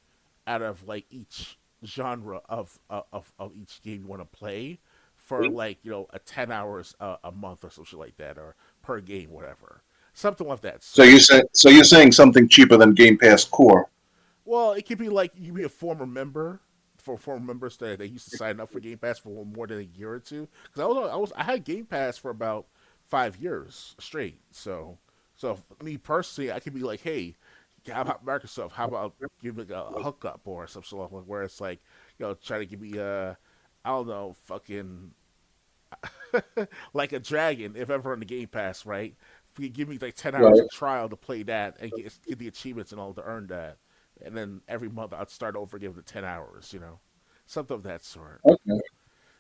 out of like each genre of each game you want to play for like a 10 hours a month or something like that, or per game, whatever, something like that sort. so you're saying something cheaper than Game Pass Core? Well, it could be like you could be a former member for former members that they used to sign up for Game Pass for more than a year or two. Because I had Game Pass for about 5 years straight. So me personally, I could be like, hey, how about Microsoft? How about giving a hookup or something like where it's like, try to give me I don't know, fucking like a dragon, if ever on the Game Pass, right? If you give me like 10 hours Right. of trial to play that and get the achievements and all to earn that, and then every month I'd start over again with the 10 hours, something of that sort. Okay.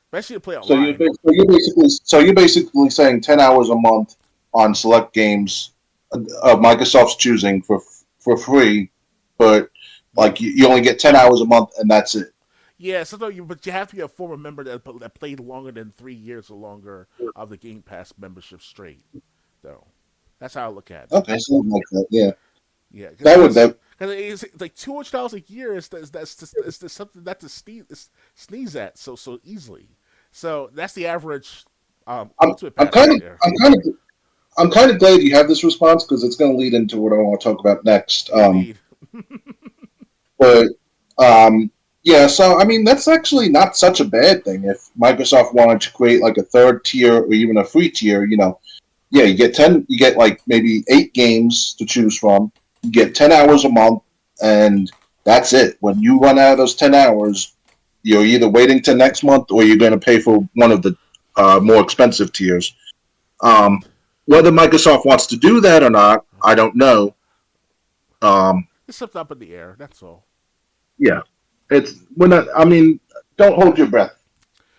Especially to play So online. you're basically saying 10 hours a month on select games, Microsoft's choosing for free, but like you only get 10 hours a month, and that's it. Yeah, so but you have to be a former member that played longer than 3 years or longer of the Game Pass membership straight. Though that's how I look at it. Okay, something like that. Yeah, Yeah, that would because that. it's like $200 a year is something not to sneeze at so easily. So that's the average I'm ultimate I'm pass kind right of there. I'm kind of I'm kind of glad you have this response because it's going to lead into what I want to talk about next. Indeed. But yeah, so I mean that's actually not such a bad thing. If Microsoft wanted to create like a third tier or even a free tier, yeah, you get like maybe 8 games to choose from. You get 10 hours a month, and that's it. When you run out of those 10 hours, you're either waiting till next month or you're going to pay for one of the more expensive tiers. Indeed. Whether Microsoft wants to do that or not, I don't know. Um, It's something up in the air. That's all. yeah, it's we're not. I mean, don't hold your breath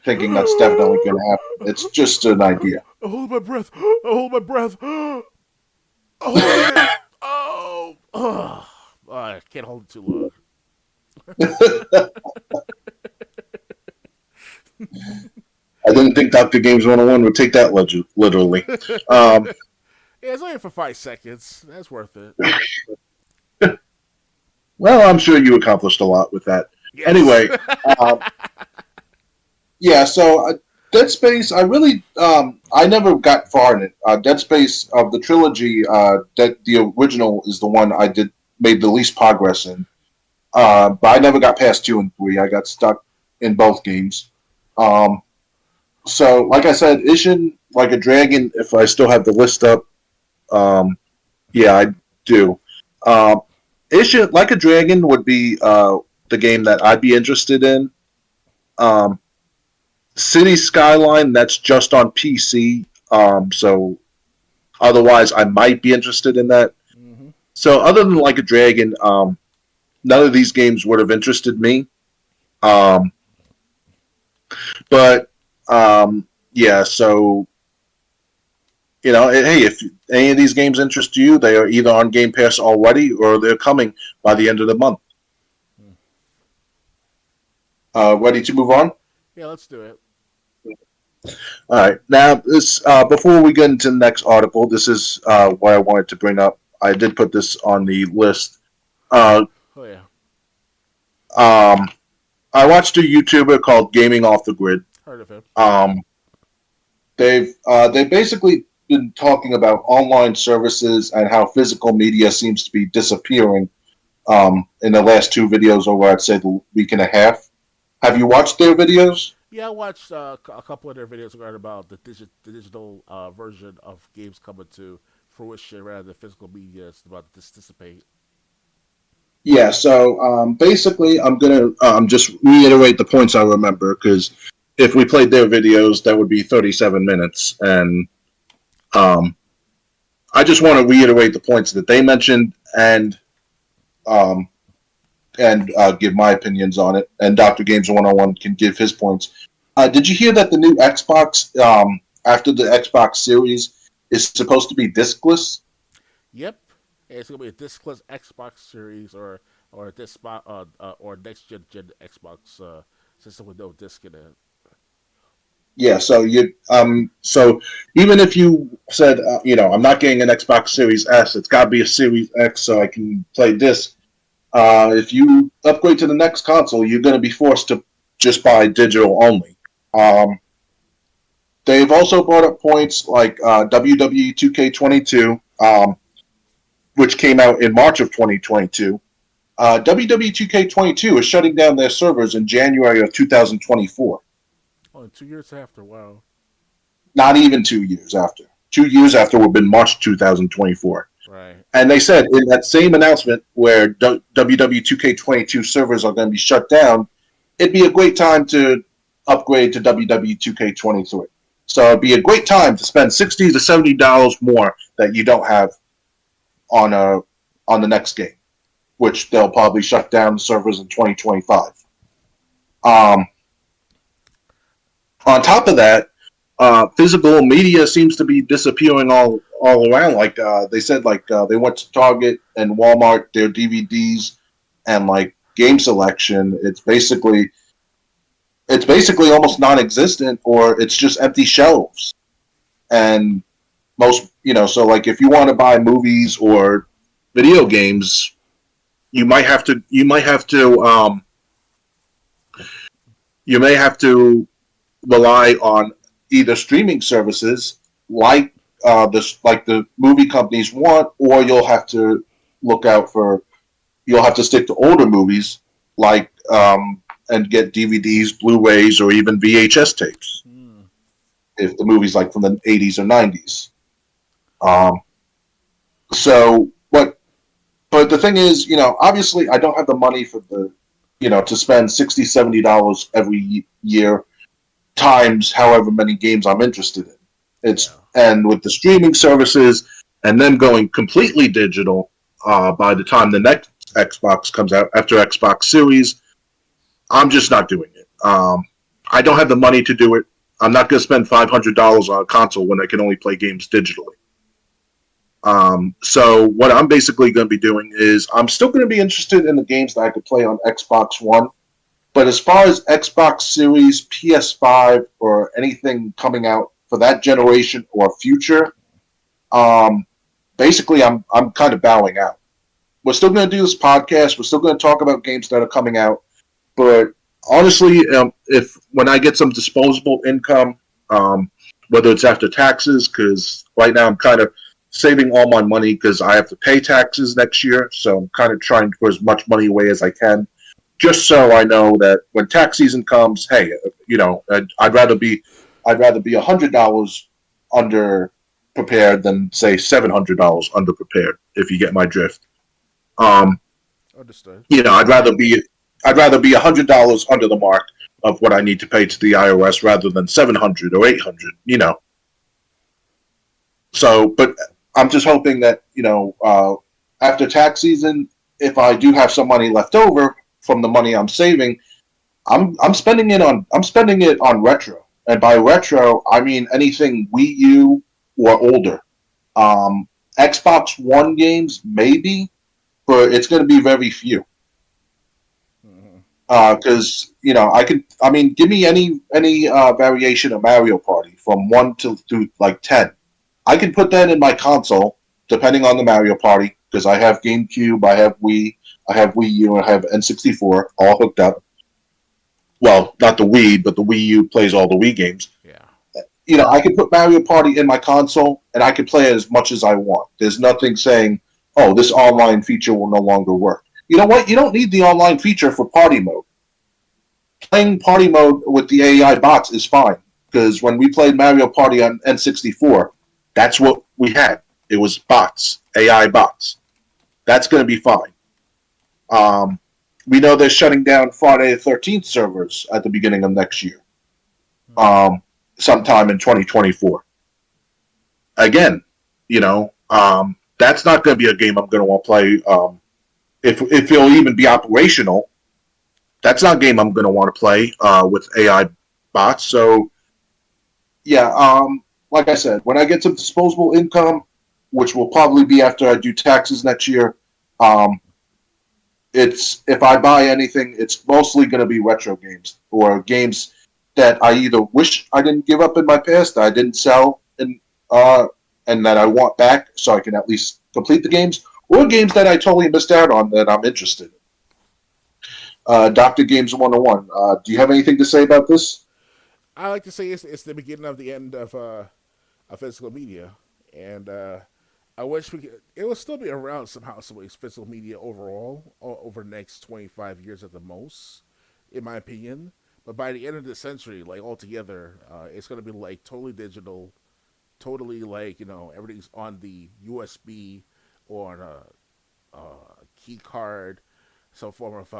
thinking that's definitely going to happen. It's just an idea. I hold my breath. I hold my breath. Holding it. Oh, I can't hold it too long. I didn't think Dr. Games 101 would take that literally. Yeah, Um, it's only for 5 seconds. That's worth it. well, I'm sure you accomplished a lot with that. Yes. Anyway, uh, yeah, so Dead Space, I never got far in it. Dead Space of the trilogy, the original is the one made the least progress in. But I never got past 2 and 3. I got stuck in both games. Um, so, like I said, Ishin, like a dragon. If I still have the list up, um, yeah, I do. Um, Ishin, like a dragon, would be the game that I'd be interested in. Um, City Skyline, that's just on PC. So otherwise, I might be interested in that. Hmm. So other than like a dragon, none of these games would have interested me. Um, but yeah, so hey, if any of these games interest you, they are either on Game Pass already or they're coming by the end of the month. Ready to move on? Yeah, let's do it. All right. Now, this before we get into the next article, this is what I wanted to bring up. I did put this on the list. Uh, Oh yeah, um, I watched a YouTuber called Gaming Off the Grid. heard of him. Um, they basically been talking about online services and how physical media seems to be disappearing in the last 2 videos over, I'd say, the week and a half. Have you watched their videos? Yeah, I watched a couple of their videos regarding about the digital version of games coming to fruition rather than physical media. It's about to dissipate. Yeah, so basically, I'm going to just reiterate the points I remember because if we played their videos, that would be 37 minutes. And um, I just want to reiterate the points that they mentioned um, and give my opinions on it. And Dr. Games 101 can give his points. Did you hear that the new Xbox, after the Xbox Series, is supposed to be discless? Yep, it's gonna be a discless Xbox Series or a disc or next gen Xbox system with no disc in it. Yeah, so even if you said I'm not getting an Xbox Series S, it's got to be a Series X so I can play disc. If you upgrade to the next console, you're going to be forced to just buy digital only. Um, they've also brought up points like WWE 2K22, which came out in March of 2022. WWE 2K22 is shutting down their servers in January of 2024. Only 2 years after. Wow. Not even 2 years after. 2 years after would have been March 2024. Right. And they said in that same announcement where WWE 2K22 servers are going to be shut down, it'd be a great time to upgrade to WWE 2K23. So it'd be a great time to spend $60 to $70 more that you don't have on the next game, which they'll probably shut down the servers in 2025. Um, on top of that, physical media seems to be disappearing all around. Like they said, like they went to Target and Walmart, their DVDs and like game selection. It's basically almost non-existent, or it's just empty shelves. And so like if you want to buy movies or video games, you may have to rely on either streaming services like the movie companies want, or you'll have to stick to older movies like and get DVDs, Blu-rays, or even VHS tapes Hmm. if the movie's like from the 80s or 90s. Um, so, but the thing is, obviously, I don't have the money to spend $60-$70 every year times however many games I'm interested in. Yeah. And with the streaming services and then going completely digital by the time the next Xbox comes out after Xbox Series, I'm just not doing it. I don't have the money to do it. I'm not going to spend $500 on a console when I can only play games digitally. So what I'm basically going to be doing is I'm still going to be interested in the games that I could play on Xbox One. But as far as Xbox Series, PS5, or anything coming out for that generation or future, um, basically I'm kind of bowing out. We're still going to do this podcast. We're still going to talk about games that are coming out. But honestly, if when I get some disposable income, um, whether it's after taxes, because right now I'm kind of saving all my money because I have to pay taxes next year, so I'm kind of trying to put as much money away as I can, just so I know that when tax season comes, hey, I'd rather be $100 under prepared than say $700 under prepared. If you get my drift. Um, Understood. I'd rather be $100 under the mark of what I need to pay to the IRS rather than 700 or 800. So, but I'm just hoping that after tax season, if I do have some money left over from the money I'm saving, I'm spending it on retro, and by retro I mean anything Wii U or older. Um, Xbox One games maybe, but it's going to be very few. Hmm. Because give me any variation of Mario Party from one to like 10. I can put that in my console, depending on the Mario Party, because I have GameCube, I have Wii U, I have N64 all hooked up. Well, not the Wii, but the Wii U plays all the Wii games. Yeah. I can put Mario Party in my console, and I can play it as much as I want. There's nothing saying, "Oh, this online feature will no longer work." You know what? You don't need the online feature for party mode. Playing party mode with the AI bots is fine, because when we played Mario Party on N64, that's what we had. It was bots, AI bots. That's going to be fine. Um, we know they're shutting down Friday the 13th servers at the beginning of next year, Hmm. um, sometime in 2024. Again, that's not going to be a game I'm going to want to play. If it'll even be operational, that's not a game I'm going to want to play with AI bots. So yeah, like I said, when I get some disposable income, which will probably be after I do taxes next year, um, it's if I buy anything, it's mostly going to be retro games or games that I either wish I didn't give up in my past, that I didn't sell, uh, and that I want back, so I can at least complete the games, or games that I totally missed out on that I'm interested in. Doctor Games 101. Do you have anything to say about this? I like to say it's the beginning of the end of physical media, and I wish we could. It will still be around somehow, some ways. Physical media overall, over the next 25 years at the most, in my opinion. But by the end of the century, like altogether, it's going to be like totally digital, totally like everything's on the USB or on a key card, some form of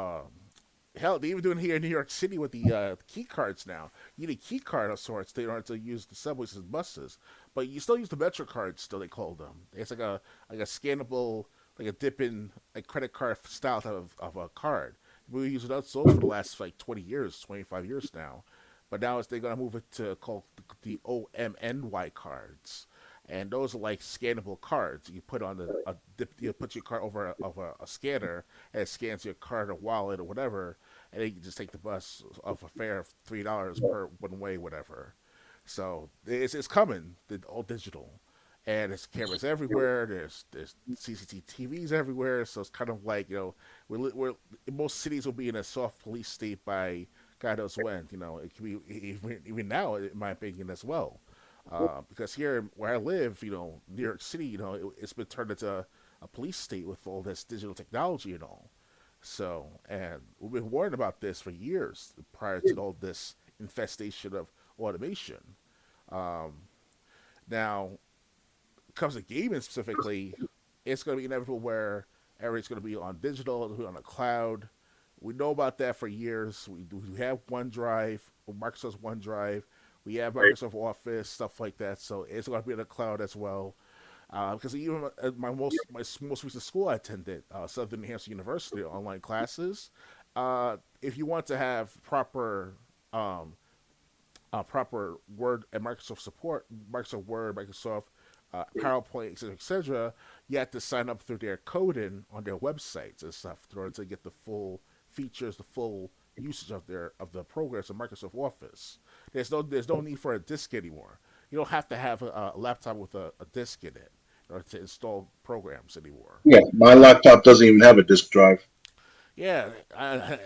hell. They even doing here in New York City with the key cards now. You need a key card of sorts in order to use the subways and buses, but you still use the Metro cards. Still, they call them. It's like a scannable, like a dip in like credit card style type of a card. We use those for the last like 20 years, 25 years now. But now they're gonna move it to called the OMNY cards. and those are like scannable cards. You put on you put your card over a scanner, and it scans your card or wallet or whatever, and then you just take the bus of a fare of $3 per one way, whatever. So it's coming, the all digital, and there's cameras everywhere. There's CCTVs everywhere. So it's kind of like we're most cities will be in a soft police state by God knows when. It can be even now, in my opinion, as well. Because here where I live, New York City, it's been turned into a police state with all this digital technology and all. So, and we've been warned about this for years prior to all this infestation of automation. Um, Now, comes to gaming specifically, it's going to be inevitable where everything's going to be on digital, it'll be on a cloud. We know about that for years. We have OneDrive, Microsoft's OneDrive. We have Right. Microsoft Office, stuff like that. So it's going to be in the cloud as well. Because even at my most recent school I attended, Southern New Hampshire University, online classes. If you want to have um, proper Word and Microsoft support, Microsoft Word, Microsoft PowerPoint, etc., you have to sign up through their coding on their websites and stuff in order to get the full features, the full usage of the programs of Microsoft Office. There's no need for a disk anymore. You don't have to have a laptop with a disk in it in order to install programs anymore. Yeah, my laptop doesn't even have a disk drive, Yeah,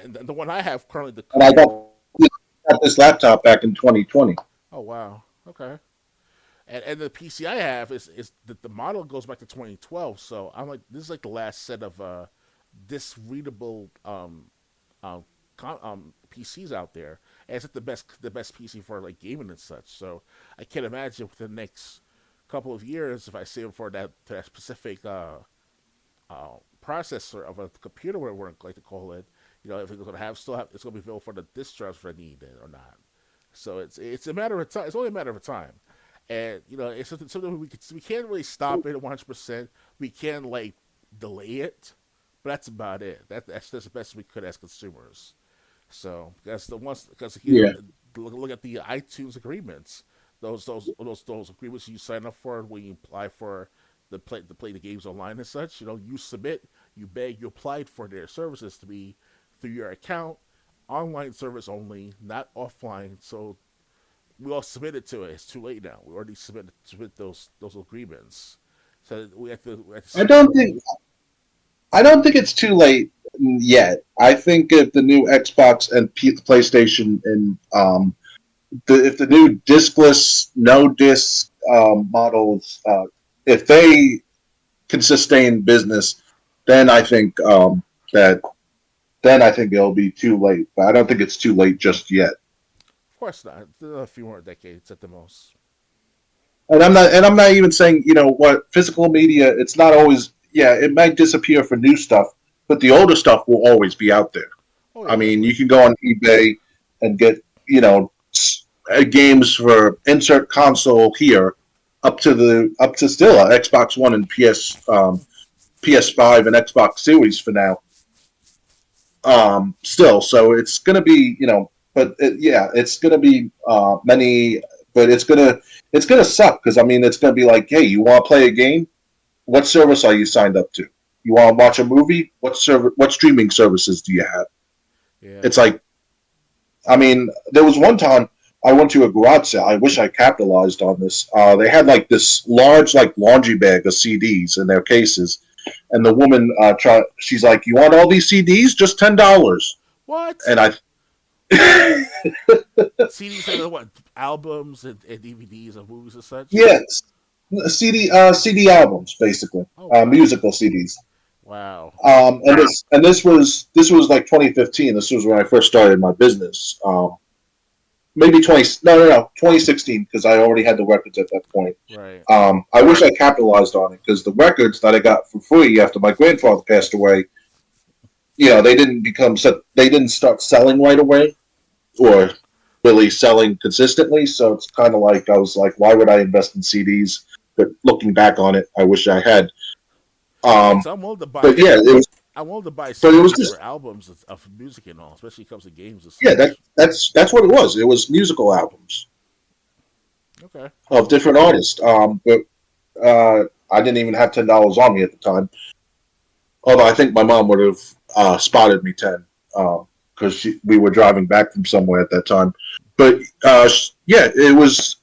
the one I have currently, the and I computer. got this laptop back in 2020. Oh wow, okay. And the PC I have is the model goes back to 2012. So I'm like, this is like the last set of disc readable PCs out there, and it's like the best PC for like gaming and such. So I can't imagine with the next couple of years if I save for that specific processor of a computer, whatever we like to call it. If it's gonna it's gonna be available for the disk drives if I need it or not. So it's a matter of time. It's only a matter of time, and it's something we can't really stop it at 100%. We can like delay it, but that's about it. That's the best we could as consumers. So that's the ones because Yeah, look at the iTunes agreements. Those agreements you sign up for when you apply for to play the games online and such. You submit, you beg, you applied for their services to be through your account, online service only, not offline. So we all submitted to it. It's too late now. We already submit those agreements. So we have to I see. don't think I don't think it's too late yet. I think if the new Xbox and PlayStation and if the new diskless, no disc models, if they can sustain business, then I think that then I think it'll be too late. But I don't think it's too late just yet. Of course not. A few more decades at the most. And I'm not even saying what physical media. It's not always. Yeah, it might disappear for new stuff, but the older stuff will always be out there. Oh I yeah, mean, you definitely. can go on eBay and get games for insert console here up to still Xbox One and PS5 and Xbox Series for now. Still, so it's gonna be but yeah, it's gonna be many, but it's gonna suck because I mean it's gonna be like, hey, you want to play a game? What service are you signed up to? You want to watch a movie? What streaming services do you have? Yeah. It's like, I mean, there was one time I went to a garage sale. I wish I capitalized on this. They had like this large like laundry bag of CDs in their cases, and the woman she's like, "You want all these CDs? Just $10." What? And I, CDs are what? Albums and DVDs of movies and such. yes, CD albums basically, Oh wow. musical CDs. Wow. And this was like 2015. This was when I first started my business. Maybe 20 no no no 2016 because I already had the records at that point. Right. I wish I capitalized on it because the records that I got for free after my grandfather passed away, they didn't start selling right away or really selling consistently. So it's kind of like I was like, why would I invest in CDs? But looking back on it, I wish I had. Yeah, because But yeah, I'm willing to buy it was CDs just for albums of music and all, especially when it comes to games and yeah that such. that's what it was. It was musical albums Okay. of different artists. I didn't even have $10 on me at the time. Although I think my mom would have spotted me 10 because we were driving back from somewhere at that time. But yeah, it was.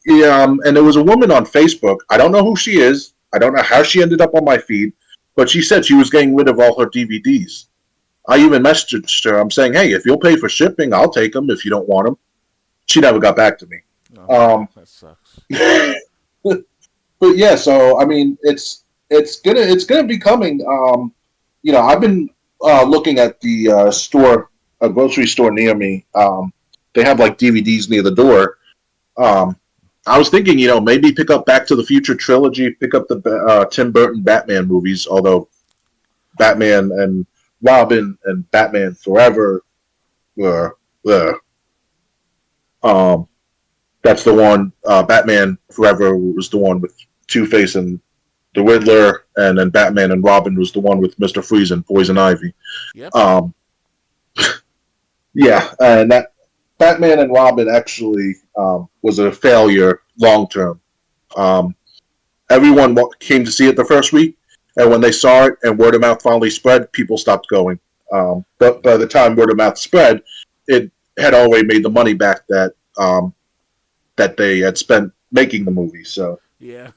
Yeah, and there was a woman on Facebook. I don't know who she is. I don't know how she ended up on my feed, but she said she was getting rid of all her DVDs. I even messaged her. I'm saying, hey, if you'll pay for shipping, I'll take them if you don't want them. She never got back to me. No, Um, that sucks. but yeah, so I mean, it's gonna be coming. I've been looking at the store, a grocery store near me. They have like DVDs near the door. Um, I was thinking, maybe pick up Back to the Future trilogy, pick up the Tim Burton Batman movies. Although Batman and Robin and Batman Forever were, um, that's the one. Batman Forever was the one with Two Face and the Riddler, and then Batman and Robin was the one with Mister Freeze and Poison Ivy. Yep. Um, yeah, and that Batman and Robin actually was a failure long term. Um, Everyone came to see it the first week, and when they saw it and word of mouth finally spread, people stopped going. But by the time word of mouth spread, it had already made the money back that they had spent making the movie. So Yeah.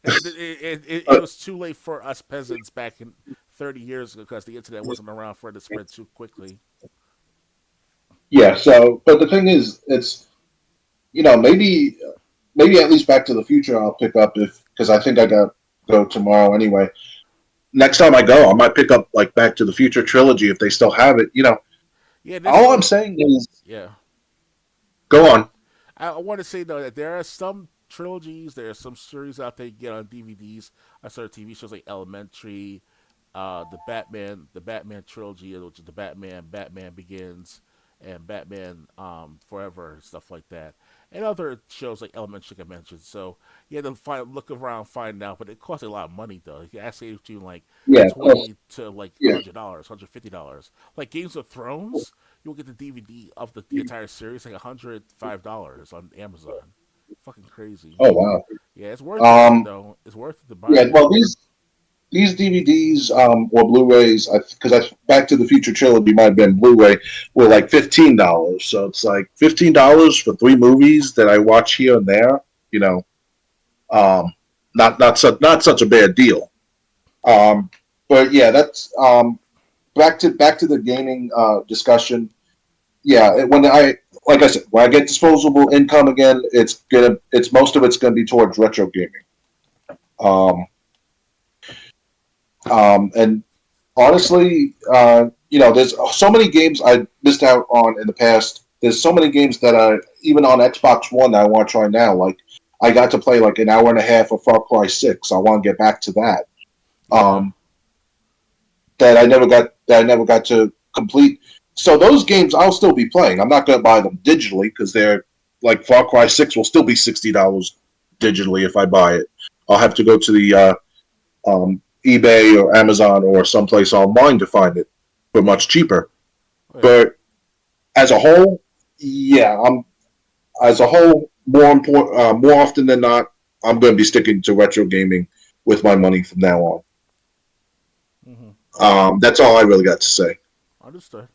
It was too late for us peasants back in 30 years ago because the internet wasn't around for it to spread too quickly. yeah, so but the thing is, it's maybe at least Back to the Future I'll pick up if because I think I got to go tomorrow anyway. Next time I go, I might pick up like Back to the Future trilogy if they still have it. Yeah, there's All I'm some. saying is, Yeah. go on. I want to say though that there are some trilogies, there are some series out there you get on DVDs. I saw TV shows like Elementary, the Batman trilogy, which is the Batman Begins, and Batman Forever, stuff like that, and other shows like Elementary, like I mentioned. So you had to look around, find out, but it costs a lot of money though. You actually between like Yeah, $20 to like yeah. $100, $150. Like Games of Thrones, you'll get the DVD of the entire series like $105 on Amazon. Fucking crazy. Oh wow. Yeah, it's worth it Um, though. It's worth it to buy yeah. it. Well, these DVDs or Blu-rays, because Back to the Future trilogy might have been Blu-ray, were like $15. So it's like $15 for three movies that I watch here and there. You know, um, not such a bad deal. Um, but yeah, that's back to the gaming discussion. Yeah, when I like I said, when I get disposable income again, it's most of it's gonna be towards retro gaming. Um, and honestly, there's so many games I missed out on in the past. There's so many games that I even on Xbox One that I want to try now. Like I got to play like an hour and a half of Far Cry 6. I want to get back to that. Yeah. Um, that I never got to complete. So those games I'll still be playing. I'm not going to buy them digitally because they're like Far Cry 6 will still be $60 digitally if I buy it. I'll have to go to the eBay or Amazon or someplace online to find it for much cheaper. Oh, yeah. But as a whole, yeah, more often than not, I'm going to be sticking to retro gaming with my money from now on. Mm-hmm. That's all I really got to say. Understood.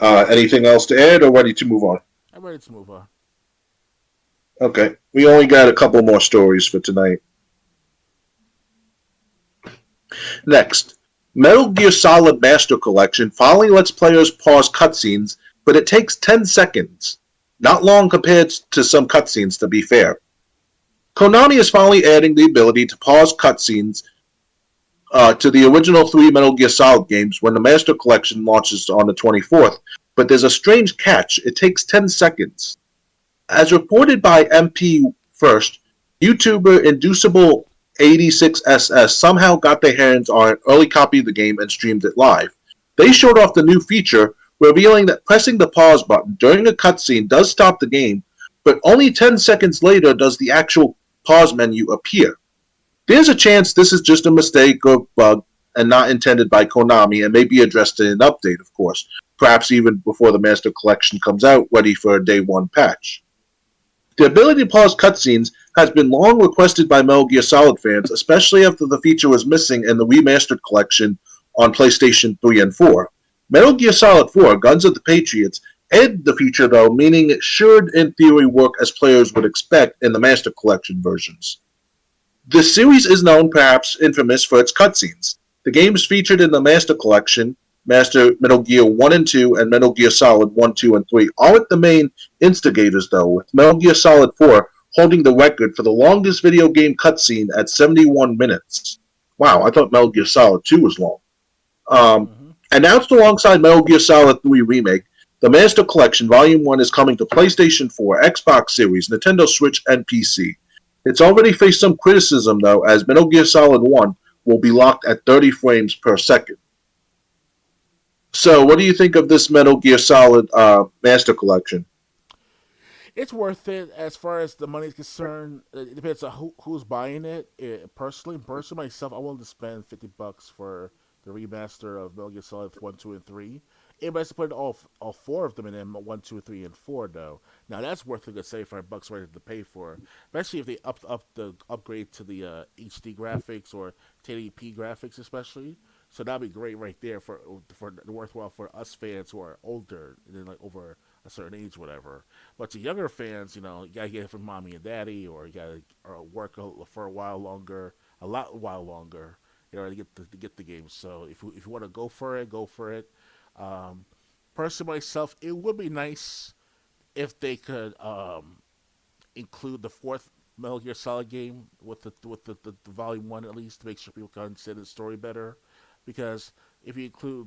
Anything else to add or ready to move on? I'm ready to move on. Okay. We only got a couple more stories for tonight. Next, Metal Gear Solid Master Collection finally lets players pause cutscenes, but it takes 10 seconds. Not long compared to some cutscenes, to be fair. Konami is finally adding the ability to pause cutscenes to the original three Metal Gear Solid games when the Master Collection launches on the 24th, but there's a strange catch. It takes 10 seconds. As reported by MP First, YouTuber Inducible 86SS somehow got their hands on an early copy of the game and streamed it live. They showed off the new feature, revealing that pressing the pause button during a cutscene does stop the game, but only 10 seconds later does the actual pause menu appear. There's a chance this is just a mistake or bug and not intended by Konami and may be addressed in an update, of course, perhaps even before the Master Collection comes out ready for a day one patch. The ability to pause cutscenes has been long requested by Metal Gear Solid fans, especially after the feature was missing in the remastered collection on PlayStation 3 and 4. Metal Gear Solid 4, Guns of the Patriots, added the feature though, meaning it should in theory work as players would expect in the Master Collection versions. The series is known, perhaps infamous, for its cutscenes. The games featured in the Master Collection, Master Metal Gear 1 and 2, and Metal Gear Solid 1, 2, and 3, aren't the main instigators though, with Metal Gear Solid 4 holding the record for the longest video game cutscene at 71 minutes. Wow, I thought Metal Gear Solid 2 was long. Announced alongside Metal Gear Solid 3 Remake, the Master Collection Volume 1 is coming to PlayStation 4, Xbox Series, Nintendo Switch, and PC. It's already faced some criticism, though, as Metal Gear Solid 1 will be locked at 30 frames per second. So, what do you think of this Metal Gear Solid Master Collection? It's worth it as far as the money is concerned. It depends on who's buying it. Personally, myself, I wanted to spend $50 for the remaster of Metal Gear Solid 1, 2, and 3. Everybody's to put all four of them in them, 1, 2, 3, and 4, though. Now, that's worth a good $75 right to pay for, especially if they upgrade to the HD graphics or 1080p graphics, especially. So that'd be great right there for worthwhile for us fans who are older and then like over a certain age, whatever. But to younger fans, you gotta get it from mommy and daddy, or you gotta work for a while longer, while longer, to get the game. So if you want to go for it, go for it. Personally, myself, it would be nice if they could include the fourth Metal Gear Solid game with the Volume 1 at least to make sure people can understand the story better. Because if you include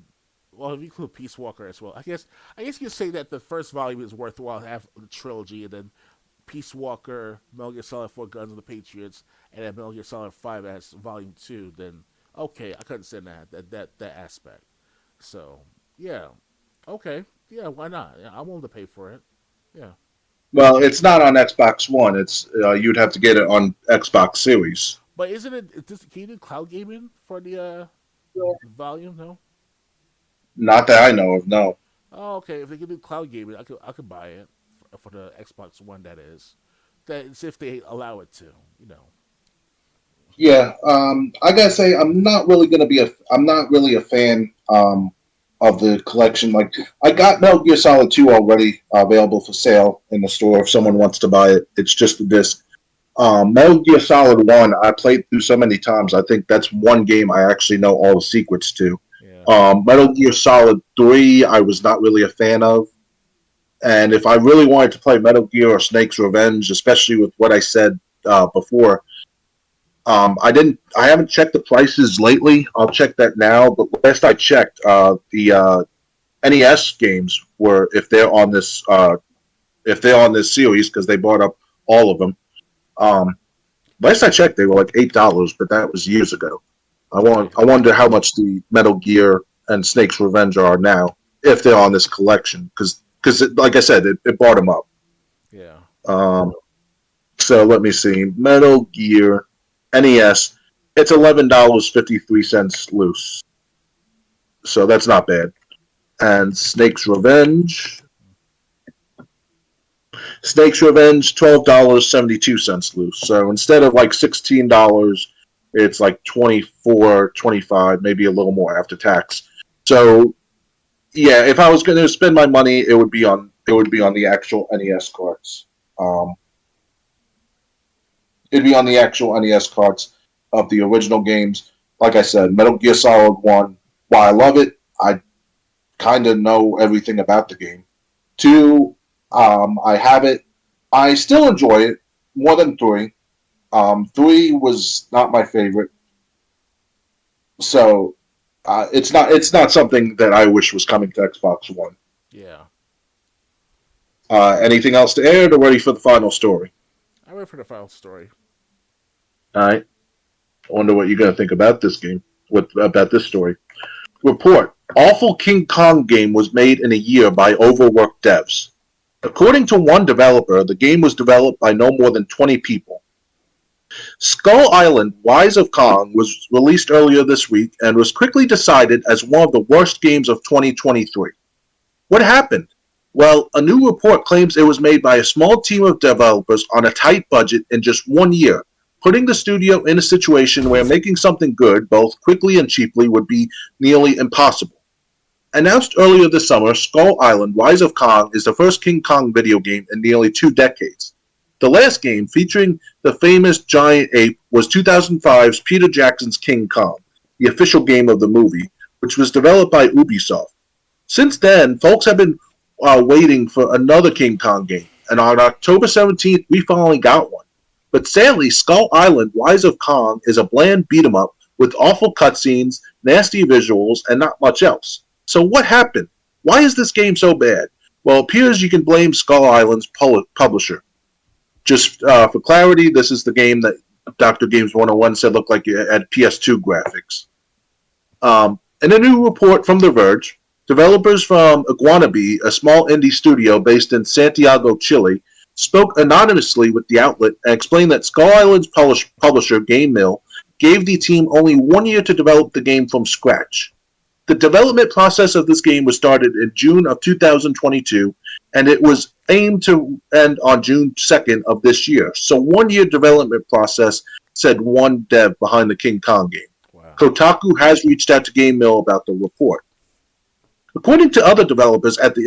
Peace Walker as well, I guess you could say that the first volume is worthwhile to have the trilogy, and then Peace Walker, Metal Gear Solid 4, Guns of the Patriots, and then Metal Gear Solid 5 as Volume 2. Then okay, I couldn't say that aspect. So yeah, okay, yeah, why not? Yeah, I'm willing to pay for it. Yeah. Well, it's not on Xbox One. It's you'd have to get it on Xbox Series. But isn't it? Can you do cloud gaming for the volume? No. Not that I know of, no. Oh, okay. If they can do cloud gaming, I could buy it for the Xbox One. That is, that's if they allow it to. Yeah, I gotta say, I'm not really a fan of the collection. Like, I got Metal Gear Solid 2 already available for sale in the store if someone wants to buy it. It's just a disc. Metal Gear Solid 1, I played through so many times. I think that's one game I actually know all the secrets to. Yeah. Metal Gear Solid 3, I was not really a fan of. And if I really wanted to play Metal Gear or Snake's Revenge, especially with what I said before, I haven't checked the prices lately. I'll check that now. But last I checked, the NES games were if they're on this series because they bought up all of them. Last I checked, they were like $8, but that was years ago. I wonder how much the Metal Gear and Snake's Revenge are now if they're on this collection because like I said, it bought them up. Yeah. So let me see. Metal Gear NES, it's $11.53 loose. So that's not bad. And Snake's Revenge, $12.72 loose. So instead of like $16, it's like $24, $25, maybe a little more after tax. So yeah, if I was going to spend my money, it would be on the actual NES carts. It'd be on the actual NES carts of the original games. Like I said, Metal Gear Solid 1, while I love it, I kind of know everything about the game. 2, I have it. I still enjoy it more than 3. 3 was not my favorite. So it's not something that I wish was coming to Xbox One. Yeah. Anything else to add, or ready for the final story? I'm ready for the final story. All right. I wonder what you're going to think about this game, about this story. Report: Awful King Kong game was made in a year by overworked devs. According to one developer, the game was developed by no more than 20 people. Skull Island: Rise of Kong was released earlier this week and was quickly decided as one of the worst games of 2023. What happened? Well, a new report claims it was made by a small team of developers on a tight budget in just 1 year, putting the studio in a situation where making something good, both quickly and cheaply, would be nearly impossible. Announced earlier this summer, Skull Island: Rise of Kong is the first King Kong video game in nearly 2 decades. The last game, featuring the famous giant ape, was 2005's Peter Jackson's King Kong, the official game of the movie, which was developed by Ubisoft. Since then, folks have been waiting for another King Kong game, and on October 17th, we finally got one. But sadly, Skull Island: Rise of Kong is a bland beat 'em up with awful cutscenes, nasty visuals, and not much else. So what happened? Why is this game so bad? Well, it appears you can blame Skull Island's publisher. Just for clarity, this is the game that Dr. Games 101 said looked like it had PS2 graphics. In a new report from The Verge, developers from Iguanabee, a small indie studio based in Santiago, Chile, spoke anonymously with the outlet and explained that Skull Island's publisher, Game Mill, gave the team only 1 year to develop the game from scratch. The development process of this game was started in June of 2022, and it was aimed to end on June 2nd of this year. So 1 year development process, said one dev behind the King Kong game. Wow. Kotaku has reached out to Game Mill about the report. According to other developers at the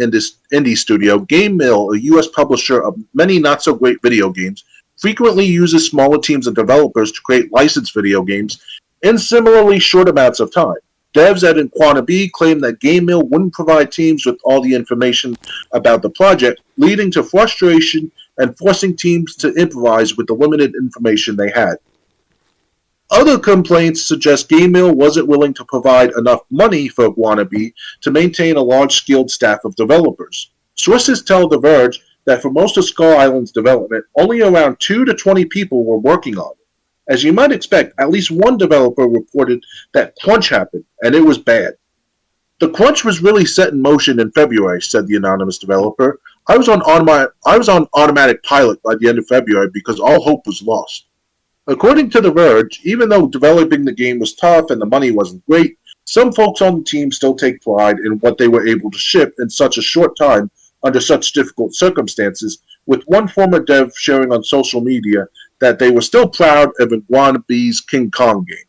indie studio, Game Mill, a U.S. publisher of many not-so-great video games, frequently uses smaller teams of developers to create licensed video games in similarly short amounts of time. Devs at Iguanabee claim that Game Mill wouldn't provide teams with all the information about the project, leading to frustration and forcing teams to improvise with the limited information they had. Other complaints suggest Game Mill wasn't willing to provide enough money for Iguanabee to maintain a large-skilled staff of developers. Sources tell The Verge that for most of Skull Island's development, only around 2 to 20 people were working on it. As you might expect, at least one developer reported that crunch happened, and it was bad. The crunch was really set in motion in February, said the anonymous developer. I was on automatic pilot by the end of February because all hope was lost. According to The Verge, even though developing the game was tough and the money wasn't great, some folks on the team still take pride in what they were able to ship in such a short time under such difficult circumstances, with one former dev sharing on social media that they were still proud of Iguanabee's King Kong game.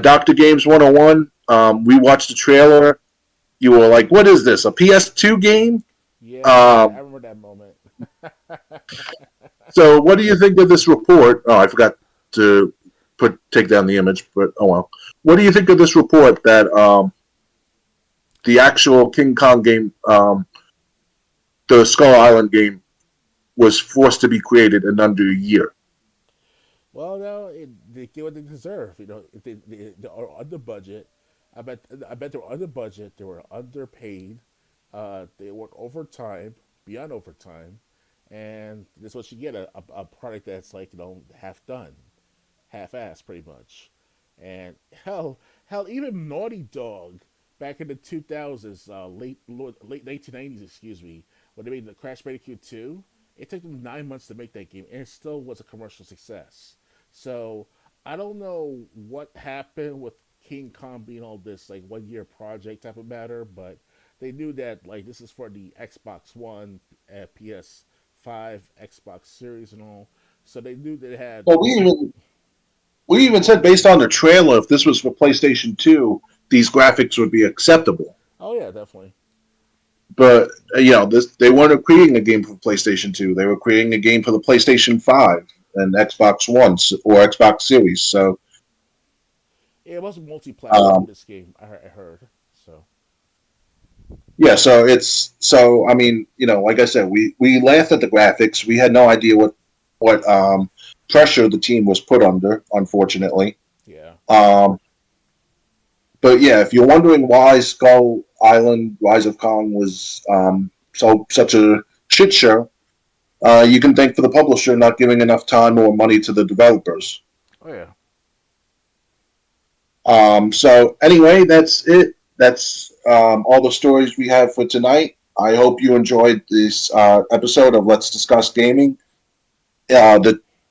Dr. Games 101, we watched the trailer. You were like, what is this, a PS2 game? Yeah, I remember that moment. So what do you think of this report? Oh, I forgot to take down the image, but oh well. What do you think of this report that the actual King Kong game, the Skull Island game, was forced to be created in under a year? Well, no, they get what they deserve. If they are under budget, I bet they were under budget. They were underpaid. They work overtime, beyond overtime, and that's what you get a product that's like half done, half assed pretty much. And hell, even Naughty Dog back in the 2000s, late 1990s, excuse me, when they made the Crash Bandicoot 2, it took them 9 months to make that game, and it still was a commercial success. So I don't know what happened with King Kong being all this like 1 year project type of matter, but they knew that like this is for the Xbox One, PS5, Xbox Series, and all. So they knew they had. Well, we even said based on the trailer, if this was for PlayStation 2, these graphics would be acceptable. Oh yeah, definitely. But they weren't creating a game for PlayStation 2. They were creating a game for the PlayStation 5 and Xbox One or Xbox Series. So yeah, it wasn't multi-platform. This game, I heard. So yeah, so I mean, like I said, we laughed at the graphics. We had no idea what pressure the team was put under, unfortunately. yeah. But yeah, if you're wondering why Skull Island: Rise of Kong was such a shit show, you can thank for the publisher not giving enough time or money to the developers. Oh yeah. So anyway, that's it. That's all the stories we have for tonight. I hope you enjoyed this episode of Let's Discuss Gaming.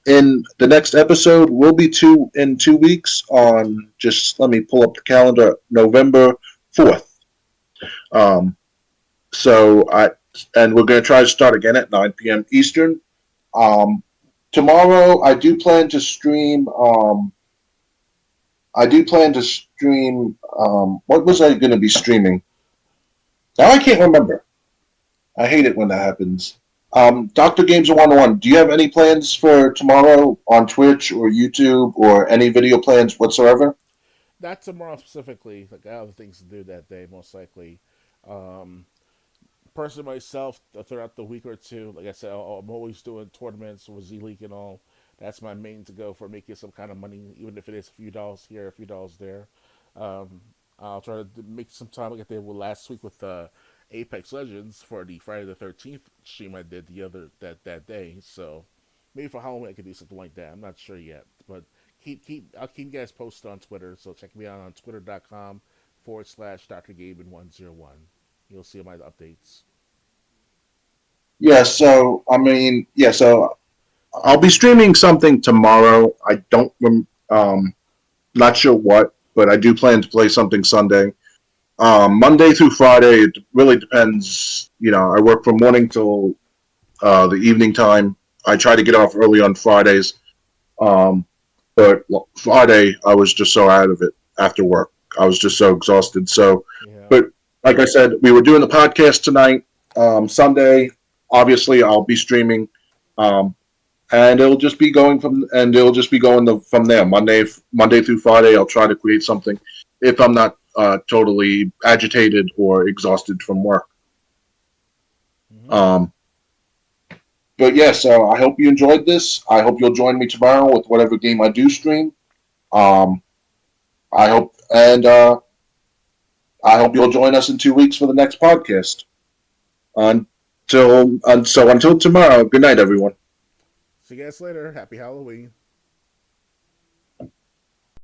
In the next episode will be in 2 weeks on, just let me pull up the calendar, November 4th. So and we're going to try to start again at 9 p.m. Eastern. Um, Tomorrow, I do plan to stream. I do plan to stream. What was I going to be streaming? Now I can't remember. I hate it when that happens. Doctor Games 101. Do you have any plans for tomorrow on Twitch or YouTube or any video plans whatsoever? Not tomorrow specifically. Like I have other things to do that day, most likely. Um, Personally, myself, throughout the week or two, like I said, I'm always doing tournaments with Z League and all. That's my main to go for making some kind of money, even if it is a few dollars here, a few dollars there. Um, I'll try to make some time. Like I did last week with Apex Legends for the Friday the 13th stream I did the other that day. So maybe for Halloween I could do something like that. I'm not sure yet, but I'll keep you guys posted on Twitter. So check me out on twitter.com/, Dr. Gaben 101. You'll see my updates. Yeah. So I mean, yeah. So I'll be streaming something tomorrow. I don't. Not sure what, but I do plan to play something Sunday. Monday through Friday, it really depends. I work from morning till the evening time. I try to get off early on Fridays, um, but Friday I was just so out of it after work. I was just so exhausted. So, Yeah. but like I said, we were doing the podcast tonight. Sunday, obviously, I'll be streaming, um, and it'll just be going from there. Monday through Friday, I'll try to create something. If I'm not totally agitated or exhausted from work. Mm-hmm. Um, but yeah, so I hope you enjoyed this. I hope you'll join me tomorrow with whatever game I do stream. Um, I hope and I hope you'll join us in 2 weeks for the next podcast. Until tomorrow. Good night, everyone. See you guys later. Happy Halloween.